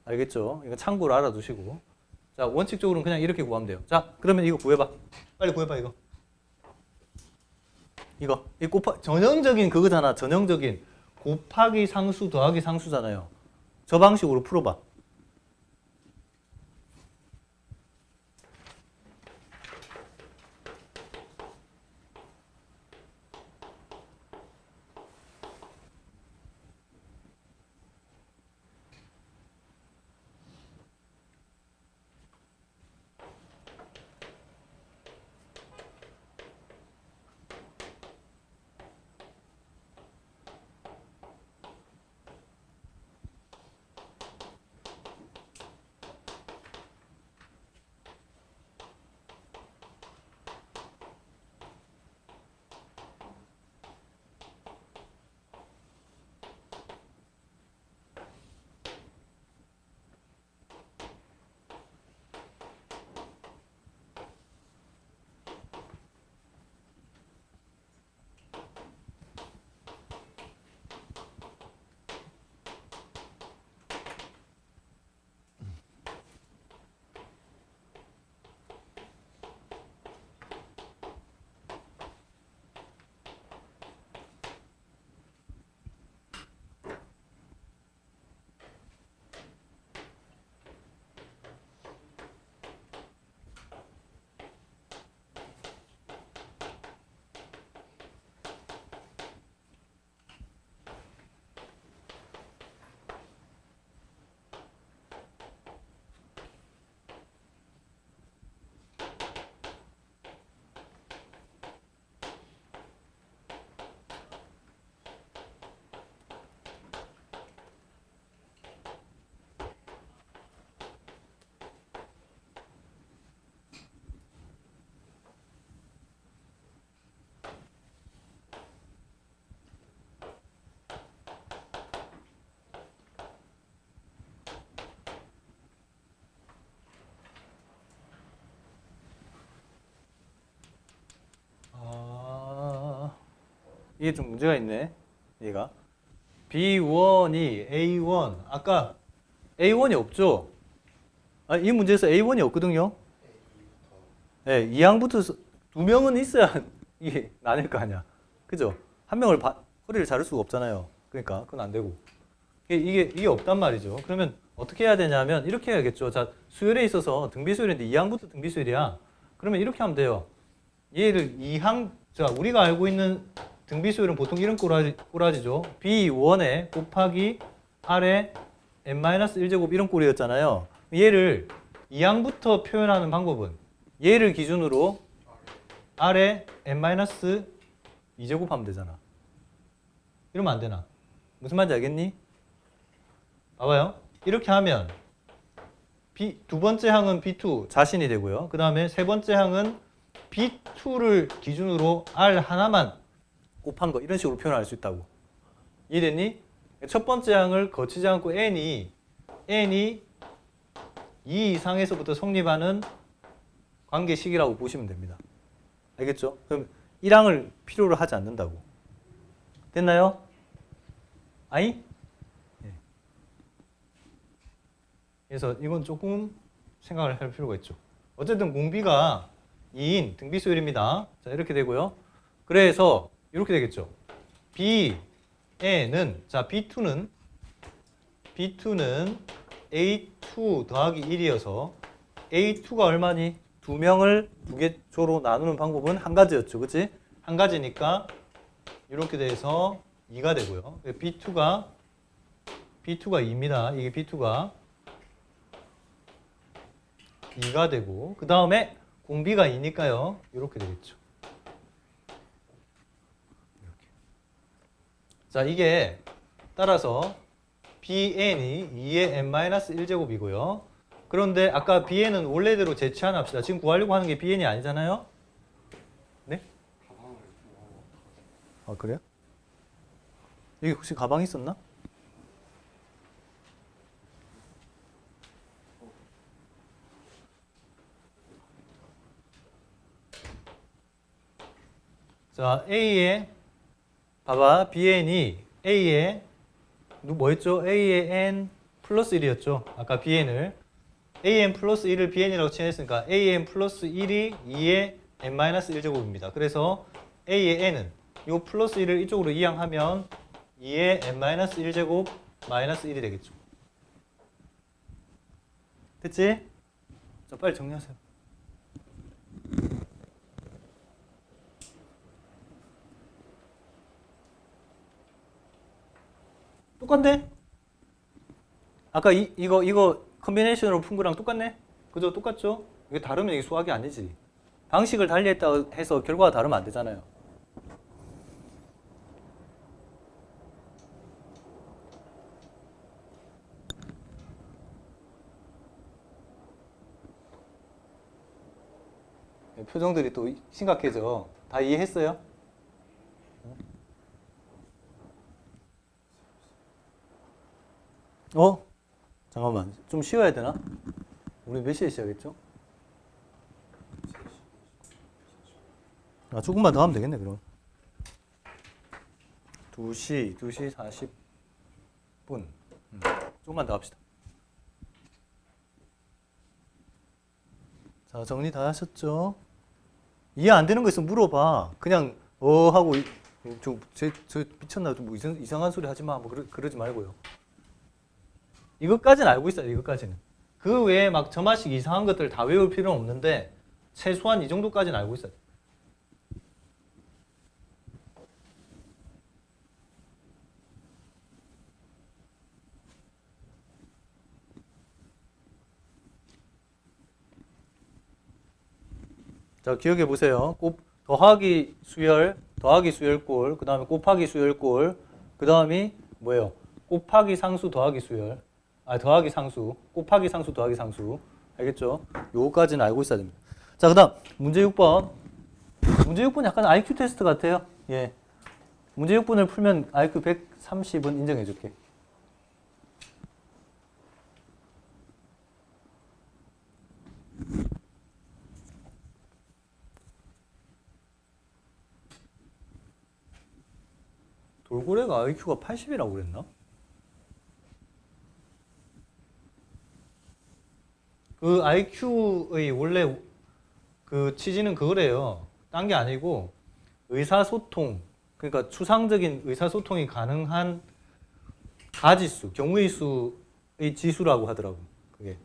알겠죠? 이거 참고로 알아두시고. 자, 원칙적으로는 그냥 이렇게 구하면 돼요. 자, 그러면 이거 구해봐. 빨리 구해봐, 이거. 이 전형적인 그거잖아. 전형적인 곱하기 상수 더하기 상수잖아요. 저 방식으로 풀어봐. 이게 좀 문제가 있네. 얘가 B1이 A1 아까 A1이 없죠? 아, 이 문제에서 A1이 없거든요. 네, 2항부터 두 명은 있어야 이게 나뉠 거 아니야. 그죠? 한 명을 허리를 자를 수가 없잖아요. 그러니까 그건 안 되고. 이게 없단 말이죠. 그러면 어떻게 해야 되냐면 이렇게 해야겠죠. 자, 수열에 있어서 등비수열인데 2항부터 등비수열이야. 그러면 이렇게 하면 돼요. 얘를 2항, 자, 우리가 알고 있는 등비수열은 보통 이런 꼬라지죠. B1에 곱하기 R에 n-1제곱 이런 꼴이었잖아요. 얘를 2항부터 표현하는 방법은 얘를 기준으로 R에 n-2제곱 하면 되잖아. 이러면 안 되나? 무슨 말인지 알겠니? 봐봐요. 이렇게 하면 두 번째 항은 B2 자신이 되고요. 그 다음에 세 번째 항은 B2를 기준으로 R 하나만 곱한 거 이런 식으로 표현할 수 있다고. 이해됐니? 첫 번째 항을 거치지 않고 n이 2 이상에서부터 성립하는 관계식이라고 보시면 됩니다. 알겠죠? 그럼 1항을 필요로 하지 않는다고. 됐나요? 아니? 네. 그래서 이건 조금 생각을 할 필요가 있죠. 어쨌든 공비가 2인 등비수열입니다. 자, 이렇게 되고요. 그래서 이렇게 되겠죠. B에는 자, B2는 A2 더하기 1이어서 A2가 얼마니? 두 명을 두 개 조로 나누는 방법은 한 가지였죠. 그치? 한 가지니까 이렇게 돼서 2가 되고요. B2가 2입니다. 이게 B2가 2가 되고 그 다음에 공비가 2니까요. 이렇게 되겠죠. 이렇게. 자, 이게 따라서 BN이 2의 n-1제곱이고요. 그런데 아까 BN은 원래대로 제치하나 합시다. 지금 구하려고 하는 게 BN이 아니잖아요. 네? 아, 그래요? 여기 혹시 가방 있었나? 자, A에 봐봐. BN이 A에 뭐였죠? A에 n 플러스 1이었죠. 아까 BN을 AN 플러스 1을 BN이라고 칭했으니까 AN 플러스 1이 2의 n-1제곱입니다. 그래서 A의 n은 이 플러스 1을 이쪽으로 이항하면 2의 n-1제곱 마이너스 1이 되겠죠. 됐지? 자, 빨리 정리하세요. 똑같네? 아까 이거 컨비네이션으로 푼 거랑 똑같네? 그죠? 똑같죠? 이게 다르면 이게 수학이 아니지. 방식을 달리했다 해서 결과가 다르면 안 되잖아요. 표정들이 또 심각해져. 다 이해했어요? 어? 잠깐만. 좀 쉬어야 되나? 우리 몇 시에 시작했죠? 아, 조금만 더 하면 되겠네, 그럼. 2시 40분. 조금만 더 합시다. 자, 정리 다 하셨죠? 이해 안 되는 거 있으면 물어봐. 그냥 하고 저 미쳤나? 좀 뭐 이상한 소리 하지 마. 뭐 그러지 말고요. 이것까지는 알고 있어요. 이것까지는. 그 외에 막 저마식 이상한 것들 다 외울 필요는 없는데 최소한 이 정도까지는 알고 있어요. 자, 기억해 보세요. 더하기 수열꼴, 그 다음에 곱하기 수열꼴, 그 다음이 뭐예요? 곱하기 상수 더하기 수열. 더하기 상수, 곱하기 상수 더하기 상수. 알겠죠? 요거까지는 알고 있어야 됩니다. 자, 그 다음 문제 6번. 문제 6번 약간 IQ 테스트 같아요. 예. 문제 6번을 풀면 IQ 130은 인정해 줄게. 돌고래가 IQ가 80이라고 그랬나? 그 IQ의 원래 그 취지는 그거래요. 딴 게 아니고 의사소통, 그러니까 추상적인 의사소통이 가능한 가지수, 경우의 수의 지수라고 하더라고. 그게.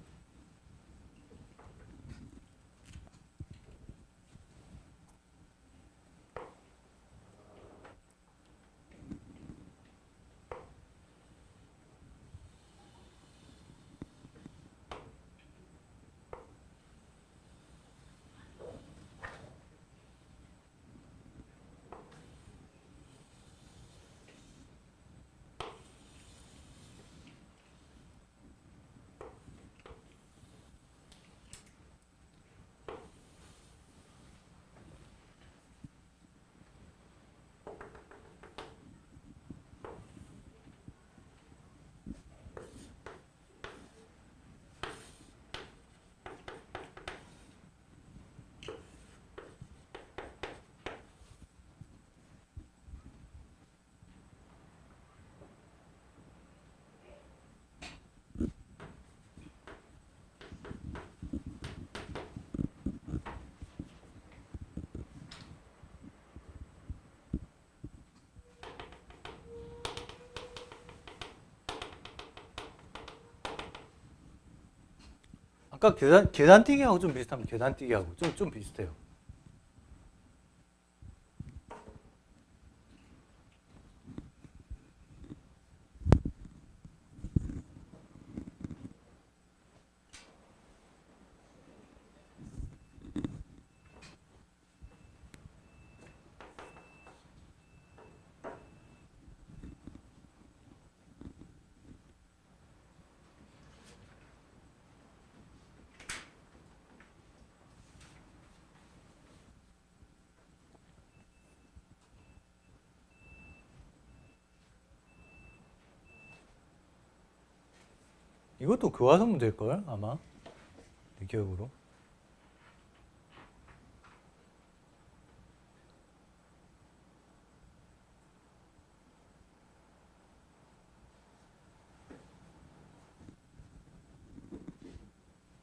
아까 계단뛰기하고 좀 비슷합니다. 계단뛰기하고 좀 비슷해요. 이것도 교과서 문제일걸 아마 내 기억으로.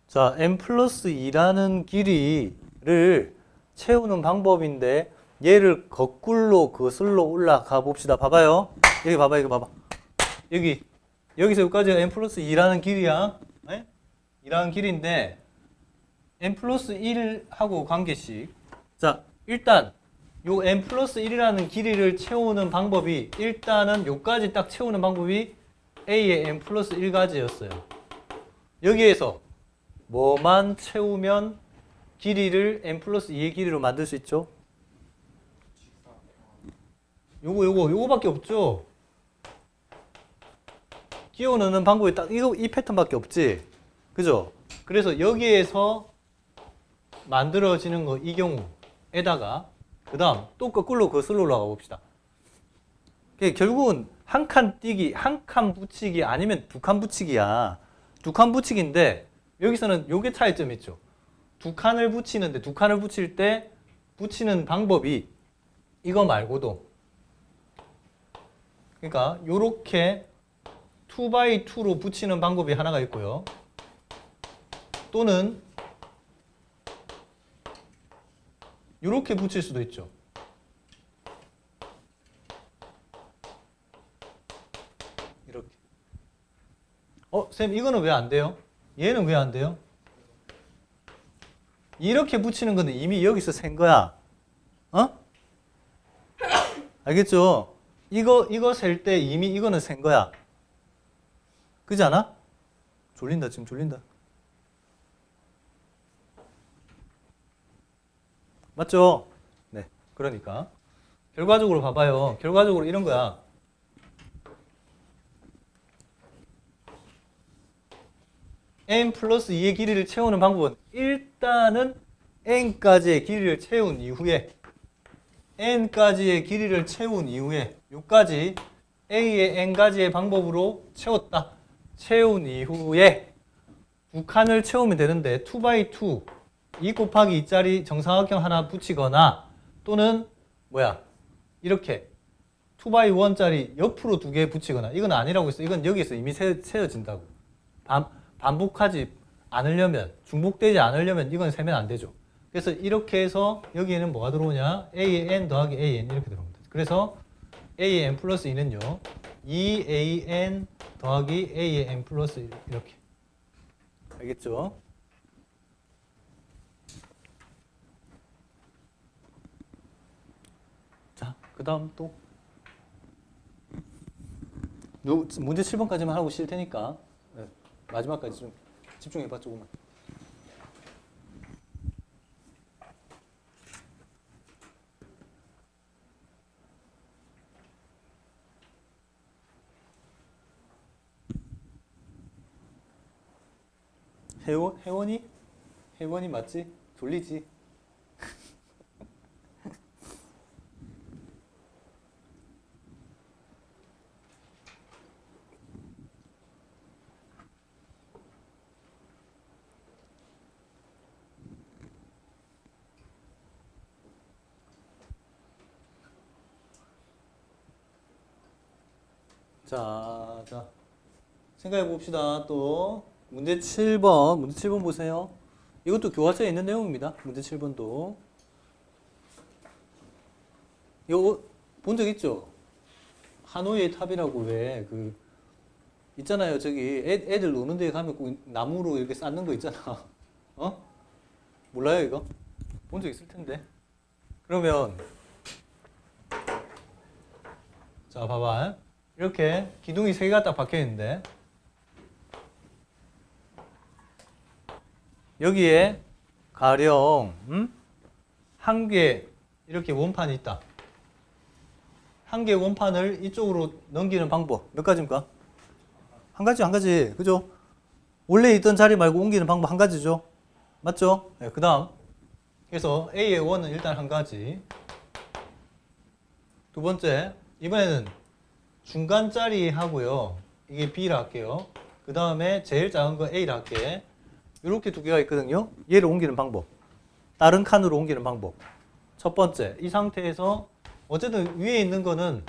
자, n 플러스 2라는 길이를 채우는 방법인데 얘를 거꾸로 거슬러 올라가 봅시다. 봐봐요. 여기 봐봐, 이거 봐봐. 여기서 여기까지가 n 플러스 2라는 길이야. 네? 2라는 길인데 n 플러스 1하고 관계식. 자, 일단 요 n 플러스 1이라는 길이를 채우는 방법이 일단은 요까지 딱 채우는 방법이 a의 n 플러스 1가지였어요. 여기에서 뭐만 채우면 길이를 n 플러스 2의 길이로 만들 수 있죠? 요거밖에 없죠? 끼워 넣는 방법이 딱 이 패턴밖에 없지? 그죠? 그래서 여기에서 만들어지는 거 이 경우에다가 그 다음 또 거꾸로 거슬러 올라가 봅시다. 결국은 한 칸 띄기, 한 칸 붙이기 아니면 두 칸 붙이기야. 두 칸 붙이기인데 여기서는 요게 차이점이 있죠. 두 칸을 붙이는데 두 칸을 붙일 때 붙이는 방법이 이거 말고도 그러니까 요렇게 2x2로 붙이는 방법이 하나가 있고요. 또는 요렇게 붙일 수도 있죠. 이렇게. 쌤 이거는 왜 안 돼요? 얘는 왜 안 돼요? 이렇게 붙이는 건데 이미 여기서 센 거야. 어? 알겠죠? 이거 셀 때 이미 이거는 센 거야. 그지 않아? 졸린다, 지금 졸린다. 맞죠? 네. 그러니까. 결과적으로 봐봐요. 결과적으로 이런 거야. n 플러스 2의 길이를 채우는 방법은 일단은 n까지의 길이를 채운 이후에 n까지의 길이를 채운 이후에 요까지 a의 n가지의 방법으로 채웠다. 채운 이후에 두 칸을 채우면 되는데 2x2 2 곱하기 2짜리 정사각형 하나 붙이거나 또는 뭐야 이렇게 2x1짜리 옆으로 두 개 붙이거나 이건 아니라고 했어. 이건 여기서 이미 세워진다고. 반복하지 않으려면, 중복되지 않으려면 이건 세면 안 되죠. 그래서 이렇게 해서 여기에는 뭐가 들어오냐? AN 더하기 AN 이렇게 들어옵니다. 그래서 AN 플러스 2는요. 2AN 더하기 AN 플러스 이렇게. 알겠죠? 자, 그 다음 또 문제 7번까지만 하고 쉴 테니까 네, 마지막까지 좀 집중해봐 조금만. 혜원이? 혜원이 맞지? 졸리지? 자, 생각해 봅시다. 또 문제 7번 보세요. 이것도 교과서에 있는 내용입니다. 문제 7번도. 이거 본 적 있죠? 하노이의 탑이라고 왜 있잖아요. 저기 애들 노는 데 가면 꼭 나무로 이렇게 쌓는 거 있잖아. 어? 몰라요, 이거? 본 적 있을 텐데. 그러면 자, 봐봐. 이렇게 기둥이 3개가 딱 박혀 있는데 여기에 가령 한 개 이렇게 원판이 있다. 한 개 원판을 이쪽으로 넘기는 방법 몇 가지입니까? 한 가지. 그죠? 원래 있던 자리 말고 옮기는 방법 한 가지죠. 맞죠? 네, 그 다음 그래서 A의 원은 일단 한 가지. 두 번째, 이번에는 중간 자리 하고요. 이게 B라 할게요. 그 다음에 제일 작은 거 A라 할게. 이렇게 두 개가 있거든요. 얘를 옮기는 방법. 다른 칸으로 옮기는 방법. 첫 번째, 이 상태에서 어쨌든 위에 있는 거는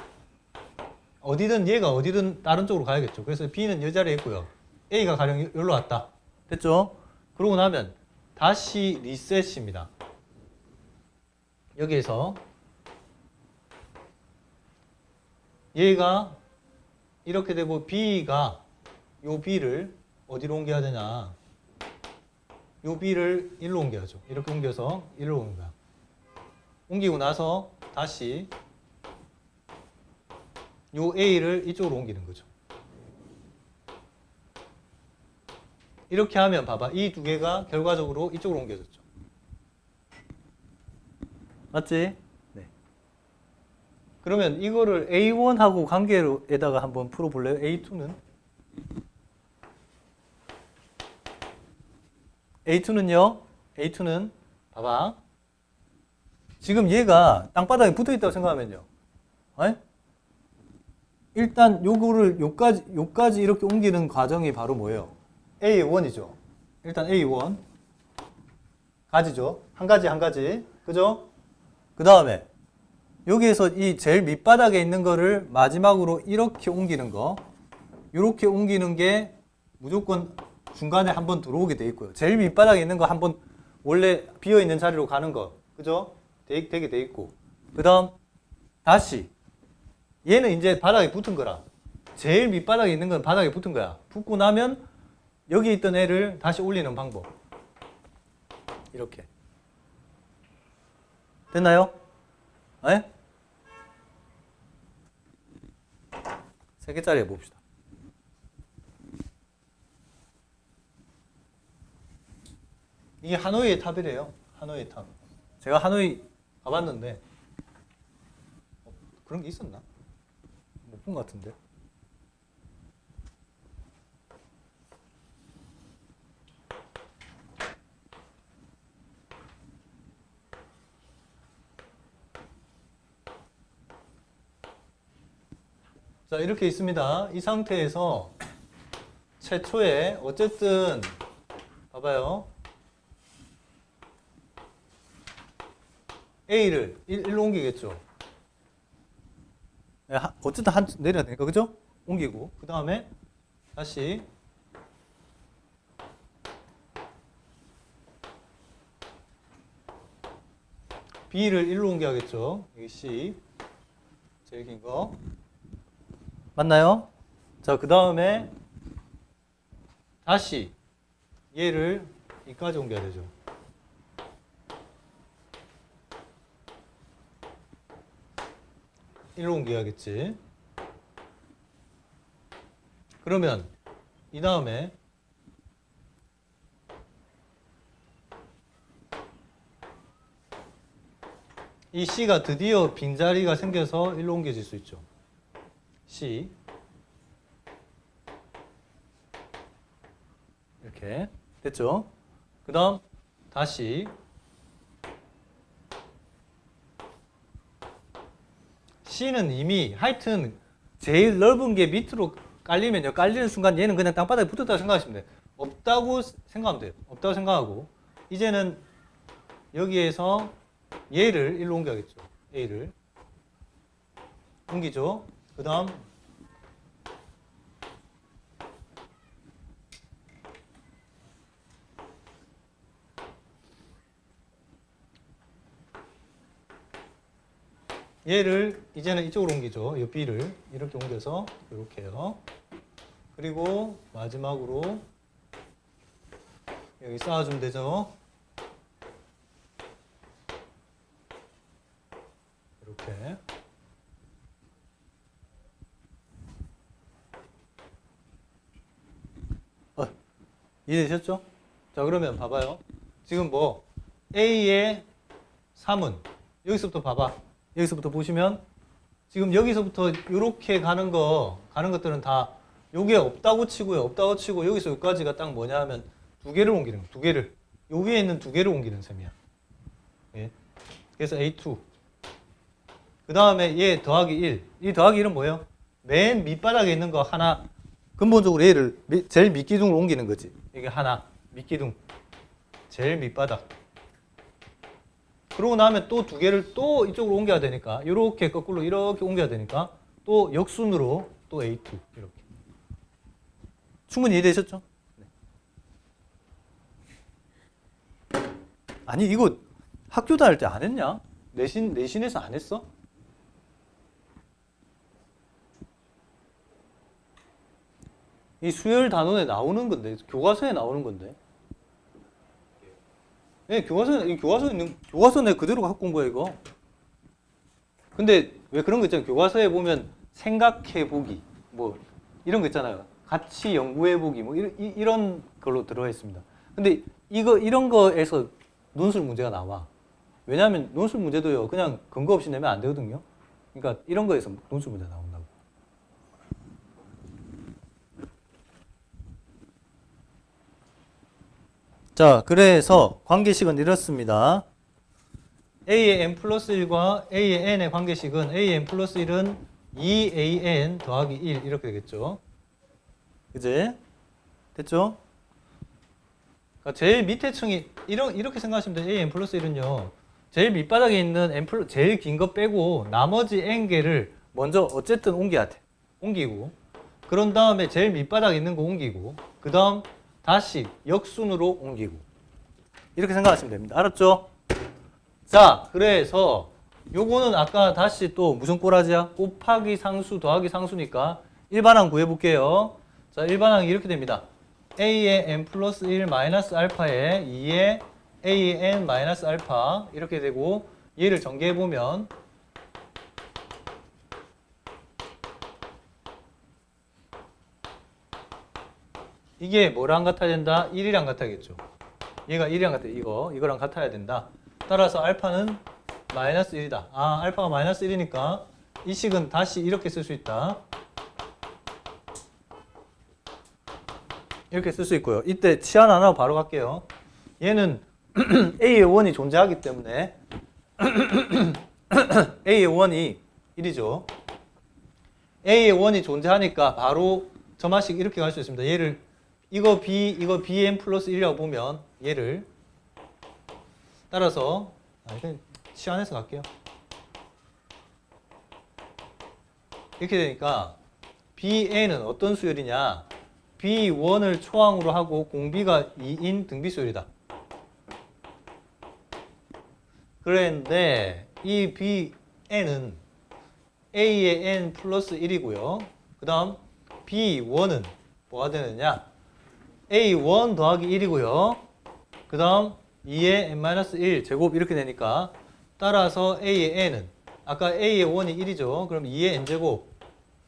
얘가 어디든 다른 쪽으로 가야겠죠. 그래서 B는 이 자리에 있고요. A가 가령 여기로 왔다. 됐죠? 그러고 나면 다시 리셋입니다. 여기에서 얘가 이렇게 되고 B가 요 B를 어디로 옮겨야 되냐? 요 B를 일로 옮겨야죠. 이렇게 옮겨서 일로 옮긴 거야. 옮기고 나서 다시 요 A를 이쪽으로 옮기는 거죠. 이렇게 하면 봐봐. 이 두 개가 결과적으로 이쪽으로 옮겨졌죠. 맞지? 네. 그러면 이거를 A1하고 관계에다가 한번 풀어볼래요? A2는 봐봐. 지금 얘가 땅바닥에 붙어 있다고 생각하면요. 에? 일단 요거를 요까지 이렇게 옮기는 과정이 바로 뭐예요? A1이죠. 일단 A1 가지죠. 한 가지. 그죠? 그 다음에 여기에서 이 제일 밑바닥에 있는 거를 마지막으로 이렇게 옮기는 거. 이렇게 옮기는 게 무조건 중간에 한번 들어오게 돼 있고요. 제일 밑바닥에 있는 거 한번 원래 비어 있는 자리로 가는 거. 그죠? 되게 돼 있고. 그 다음 다시 얘는 이제 바닥에 붙은 거라. 제일 밑바닥에 있는 건 바닥에 붙은 거야. 붙고 나면 여기 있던 애를 다시 올리는 방법. 이렇게. 됐나요? 네? 3개짜리 해봅시다. 이게 하노이의 탑이래요. 하노이의 탑. 제가 하노이 가봤는데 그런 게 있었나? 못 본 것 같은데. 자, 이렇게 있습니다. 이 상태에서 최초에 어쨌든 봐봐요. A를 1로 옮기겠죠. 어쨌든 한 내려야 되니까 그죠? 옮기고 그 다음에 다시 B를 1로 옮겨야겠죠. 여기 C 제일 긴 거 맞나요? 자, 그 다음에 다시 얘를 이까지 옮겨야 되죠. 일로 옮겨야겠지. 그러면 이 다음에 이 C가 드디어 빈자리가 생겨서 일로 옮겨질 수 있죠. C 이렇게 됐죠. 그 다음 다시 C는 이미 하여튼 제일 넓은 게 밑으로 깔리면요. 깔리는 순간 얘는 그냥 땅바닥에 붙었다고 생각하시면 돼요. 없다고 생각하면 돼요. 없다고 생각하고 이제는 여기에서 얘를 일로 옮겨야겠죠. A를 옮기죠. 그 다음 얘를 이제는 이쪽으로 옮기죠. 이 B를 이렇게 옮겨서 이렇게 해요. 그리고 마지막으로 여기 쌓아주면 되죠. 이렇게. 이해되셨죠? 자, 그러면 봐봐요. 지금 뭐 A의 3은 여기서부터 봐봐. 여기서부터 보시면 지금 여기서부터 이렇게 가는 것들은 다 요게 없다고 치고요. 없다고 치고 여기서 여기까지가 딱 뭐냐 하면 두 개를 옮기는 거. 두 개를. 요 위에 있는 두 개를 옮기는 셈이야. 예. 그래서 A2. 그 다음에 얘 더하기 1. 이 더하기 1은 뭐예요? 맨 밑바닥에 있는 거 하나 근본적으로 얘를 제일 밑기둥으로 옮기는 거지. 이게 하나 밑기둥. 제일 밑바닥. 그러고 나면 또 두 개를 또 이쪽으로 옮겨야 되니까 이렇게 거꾸로 이렇게 옮겨야 되니까 또 역순으로 또 A2 이렇게. 충분히 이해되셨죠? 네. 아니 이거 학교 다닐 때 안 했냐? 내신에서 안 했어? 이 수열 단원에 나오는 건데 교과서에 나오는 건데. 네, 교과서에 그대로 갖고 온 거야, 이거. 근데 왜 그런 거 있잖아요. 교과서에 보면 생각해 보기, 뭐, 이런 거 있잖아요. 같이 연구해 보기, 뭐, 이런 걸로 들어가 있습니다. 근데 이런 거에서 논술 문제가 나와. 왜냐하면 논술 문제도요, 그냥 근거 없이 내면 안 되거든요. 그러니까 이런 거에서 논술 문제 나온다고. 자, 그래서 관계식은 이렇습니다. A의 n 플러스 1과 A의 n의 관계식은 A의 n 플러스 1은 2an 더하기 1 이렇게 되겠죠. 그제? 됐죠? 그러니까 제일 밑에 층이 이렇게 생각하시면 돼요. An 플러스 1은요. 제일 밑바닥에 있는 제일 긴 거 빼고 나머지 n개를 먼저 어쨌든 옮겨야 돼. 옮기고 그런 다음에 제일 밑바닥에 있는 거 옮기고 그 다음 다시 역순으로 옮기고 이렇게 생각하시면 됩니다. 알았죠? 자, 그래서 요거는 아까 다시 또 무슨 꼬라지야? 곱하기 상수 더하기 상수니까 일반항 구해볼게요. 자, 일반항이 이렇게 됩니다. A의 n 플러스 1 마이너스 알파에 2의 A의 n 마이너스 알파 이렇게 되고 얘를 전개해보면 이게 뭐랑 같아야 된다? 1이랑 같아야겠죠. 얘가 1이랑 같아. 이거랑 같아야 된다. 따라서 알파는 마이너스 1이다. 아, 알파가 마이너스 1이니까 이 식은 다시 이렇게 쓸 수 있다. 이렇게 쓸 수 있고요. 이때 치환 안 하고 바로 갈게요. 얘는 A의 원이 존재하기 때문에 A의 원이 1이죠. A의 원이 존재하니까 바로 점화식 이렇게 갈 수 있습니다. 얘를 이거 Bn 플러스 1이라고 보면 얘를 따라서 그냥 치환해서 갈게요. 이렇게 되니까 BN은 어떤 수열이냐? B1을 초항으로 하고 공비가 2인 등비수열이다. 그랬는데 이 BN은 A의 N 플러스 1이고요. 그 다음 B1은 뭐가 되느냐? A1 더하기 1이고요. 그 다음 2의 N-1 제곱 이렇게 되니까 따라서 A의 N은 아까 A의 1이 1이죠. 그럼 2의 N제곱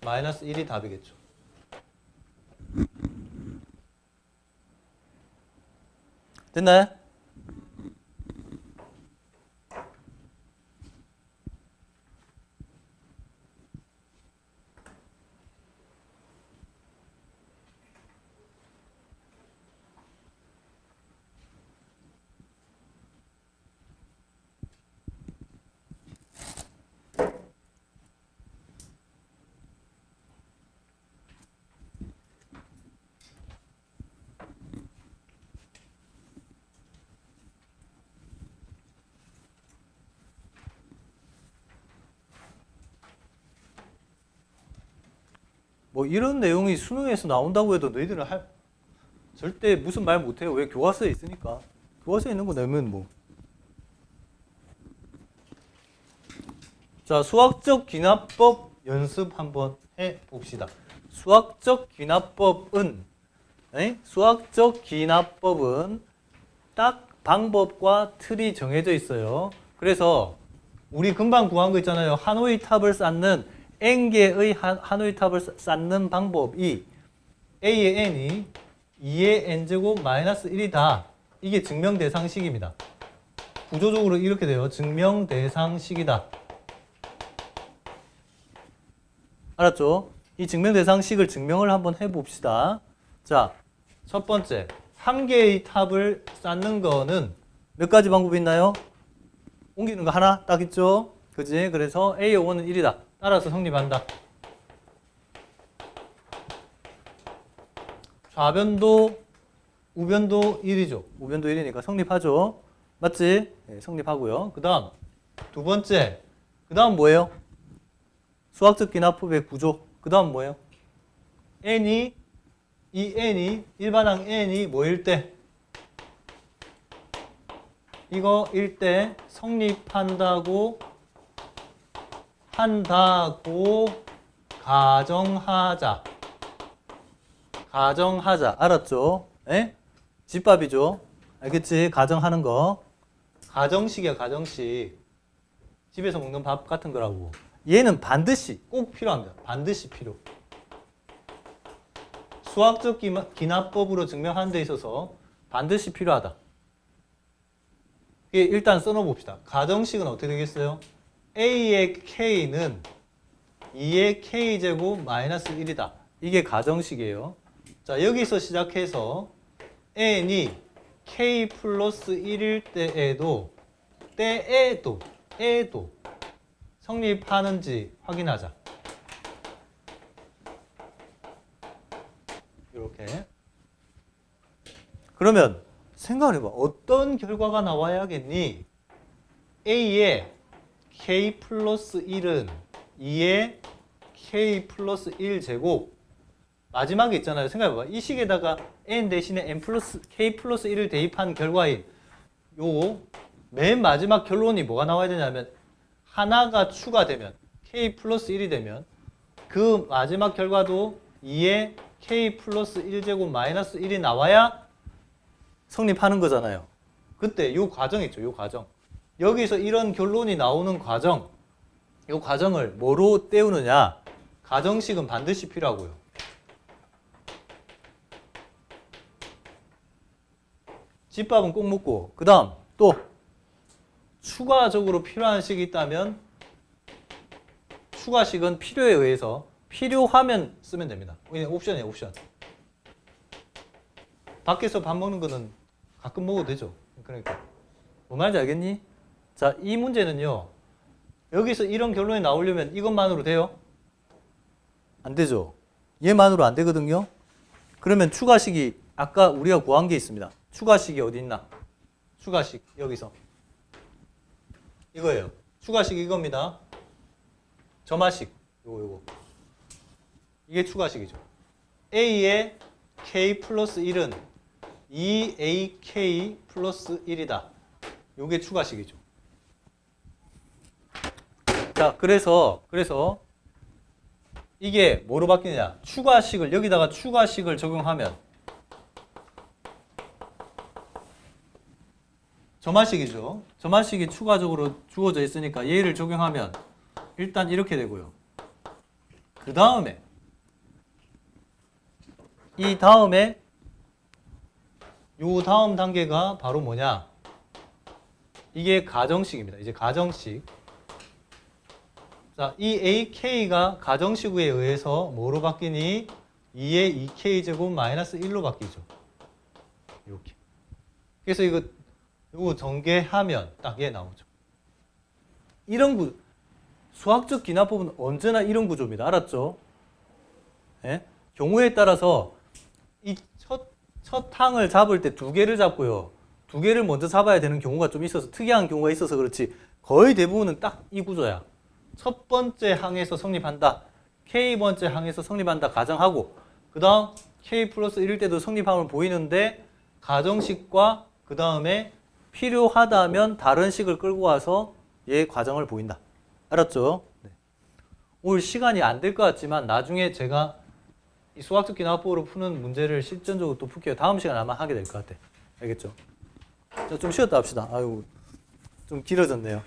마이너스 1이 답이겠죠. 됐나요? 뭐 이런 내용이 수능에서 나온다고 해도 너희들은 절대 무슨 말 못해요. 왜? 교과서에 있으니까. 교과서에 있는 거 내면 뭐. 자, 수학적 귀납법 연습 한번 해봅시다. 수학적 귀납법은 딱 방법과 틀이 정해져 있어요. 그래서 우리 금방 구한 거 있잖아요. 하노이 탑을 쌓는 n개의 하노이 탑을 쌓는 방법이 a의 n이 2의 n제곱 마이너스 1이다. 이게 증명대상식입니다. 구조적으로 이렇게 돼요. 증명대상식이다. 알았죠? 이 증명대상식을 증명을 한번 해봅시다. 자, 첫 번째, 한 개의 탑을 쌓는 거는 몇 가지 방법이 있나요? 옮기는 거 하나 딱 있죠? 그지? 그래서 A의 5는 1이다. 따라서 성립한다. 좌변도, 우변도 1이죠. 우변도 1이니까 성립하죠. 맞지? 네, 성립하고요. 그 다음, 두 번째. 그 다음 뭐예요? 수학적 귀납법의 구조. 그 다음 뭐예요? 이 n이, 일반항 n이 뭐일 때? 이거 일 때 성립한다고 가정하자. 알았죠? 에? 집밥이죠? 알겠지? 가정하는 거. 가정식이야, 가정식. 집에서 먹는 밥 같은 거라고. 얘는 반드시 꼭 필요합니다. 반드시 필요. 수학적 귀납법으로 증명하는 데 있어서 반드시 필요하다. 일단 써놓어봅시다. 가정식은 어떻게 되겠어요? A의 K는 2의 K제곱 마이너스 1이다. 이게 가정식이에요. 자, 여기서 시작해서 N이 K 플러스 1일 때에도 성립하는지 확인하자. 이렇게. 그러면 생각을 해봐. 어떤 결과가 나와야겠니? A의 K 플러스 1은 2의 K 플러스 1 제곱. 마지막에 있잖아요. 생각해봐. 이 식에다가 N 대신에 N 플러스 K 플러스 1을 대입한 결과인 요 맨 마지막 결론이 뭐가 나와야 되냐면 하나가 추가되면 K 플러스 1이 되면 그 마지막 결과도 2의 K 플러스 1제곱 마이너스 1이 나와야 성립하는 거잖아요. 그때 요 과정 있죠. 요 과정. 여기서 이런 결론이 나오는 과정, 요 과정을 뭐로 때우느냐? 가정식은 반드시 필요하고요. 집밥은 꼭 먹고, 그 다음 또 추가적으로 필요한 식이 있다면 추가식은 필요에 의해서 필요하면 쓰면 됩니다. 옵션이에요, 옵션. 밖에서 밥 먹는 거는 가끔 먹어도 되죠. 그러니까 뭐 말인지 알겠니? 자, 이 문제는요. 여기서 이런 결론이 나오려면 이것만으로 돼요? 안 되죠. 얘만으로 안 되거든요. 그러면 추가식이 아까 우리가 구한 게 있습니다. 추가식이 어디 있나? 추가식 여기서 이거예요. 추가식 이겁니다. 점화식 요거. 이게 추가식이죠. A의 K 플러스 1은 2AK 플러스 1이다. 요게 추가식이죠. 자, 그래서 이게 뭐로 바뀌느냐? 추가식을 여기다가 추가식을 적용하면 점화식이죠. 점화식이 추가적으로 주어져 있으니까 얘를 적용하면 일단 이렇게 되고요. 그 다음에 이 다음에 요 다음 단계가 바로 뭐냐? 이게 가정식입니다. 이제 가정식. 자, 이 AK가 가정시구에 의해서 뭐로 바뀌니? 2의 2K 제곱 마이너스 1로 바뀌죠. 이렇게. 그래서 이거 전개하면 딱 얘 나오죠. 이런 구조. 수학적 기납법은 언제나 이런 구조입니다. 알았죠? 예? 경우에 따라서 이 첫 항을 잡을 때 두 개를 잡고요. 두 개를 먼저 잡아야 되는 경우가 좀 있어서 특이한 경우가 있어서 그렇지 거의 대부분은 딱 이 구조야. 첫 번째 항에서 성립한다. K번째 항에서 성립한다. 가정하고 그 다음 K 플러스 1일 때도 성립함을 보이는데 가정식과 그 다음에 필요하다면 다른 식을 끌고 와서 얘 과정을 보인다. 알았죠? 네. 오늘 시간이 안 될 것 같지만 나중에 제가 이 수학적 기납법으로 푸는 문제를 실전적으로 또 풀게요. 다음 시간에 아마 하게 될 것 같아. 알겠죠? 자, 좀 쉬었다 합시다. 아유, 좀 길어졌네요.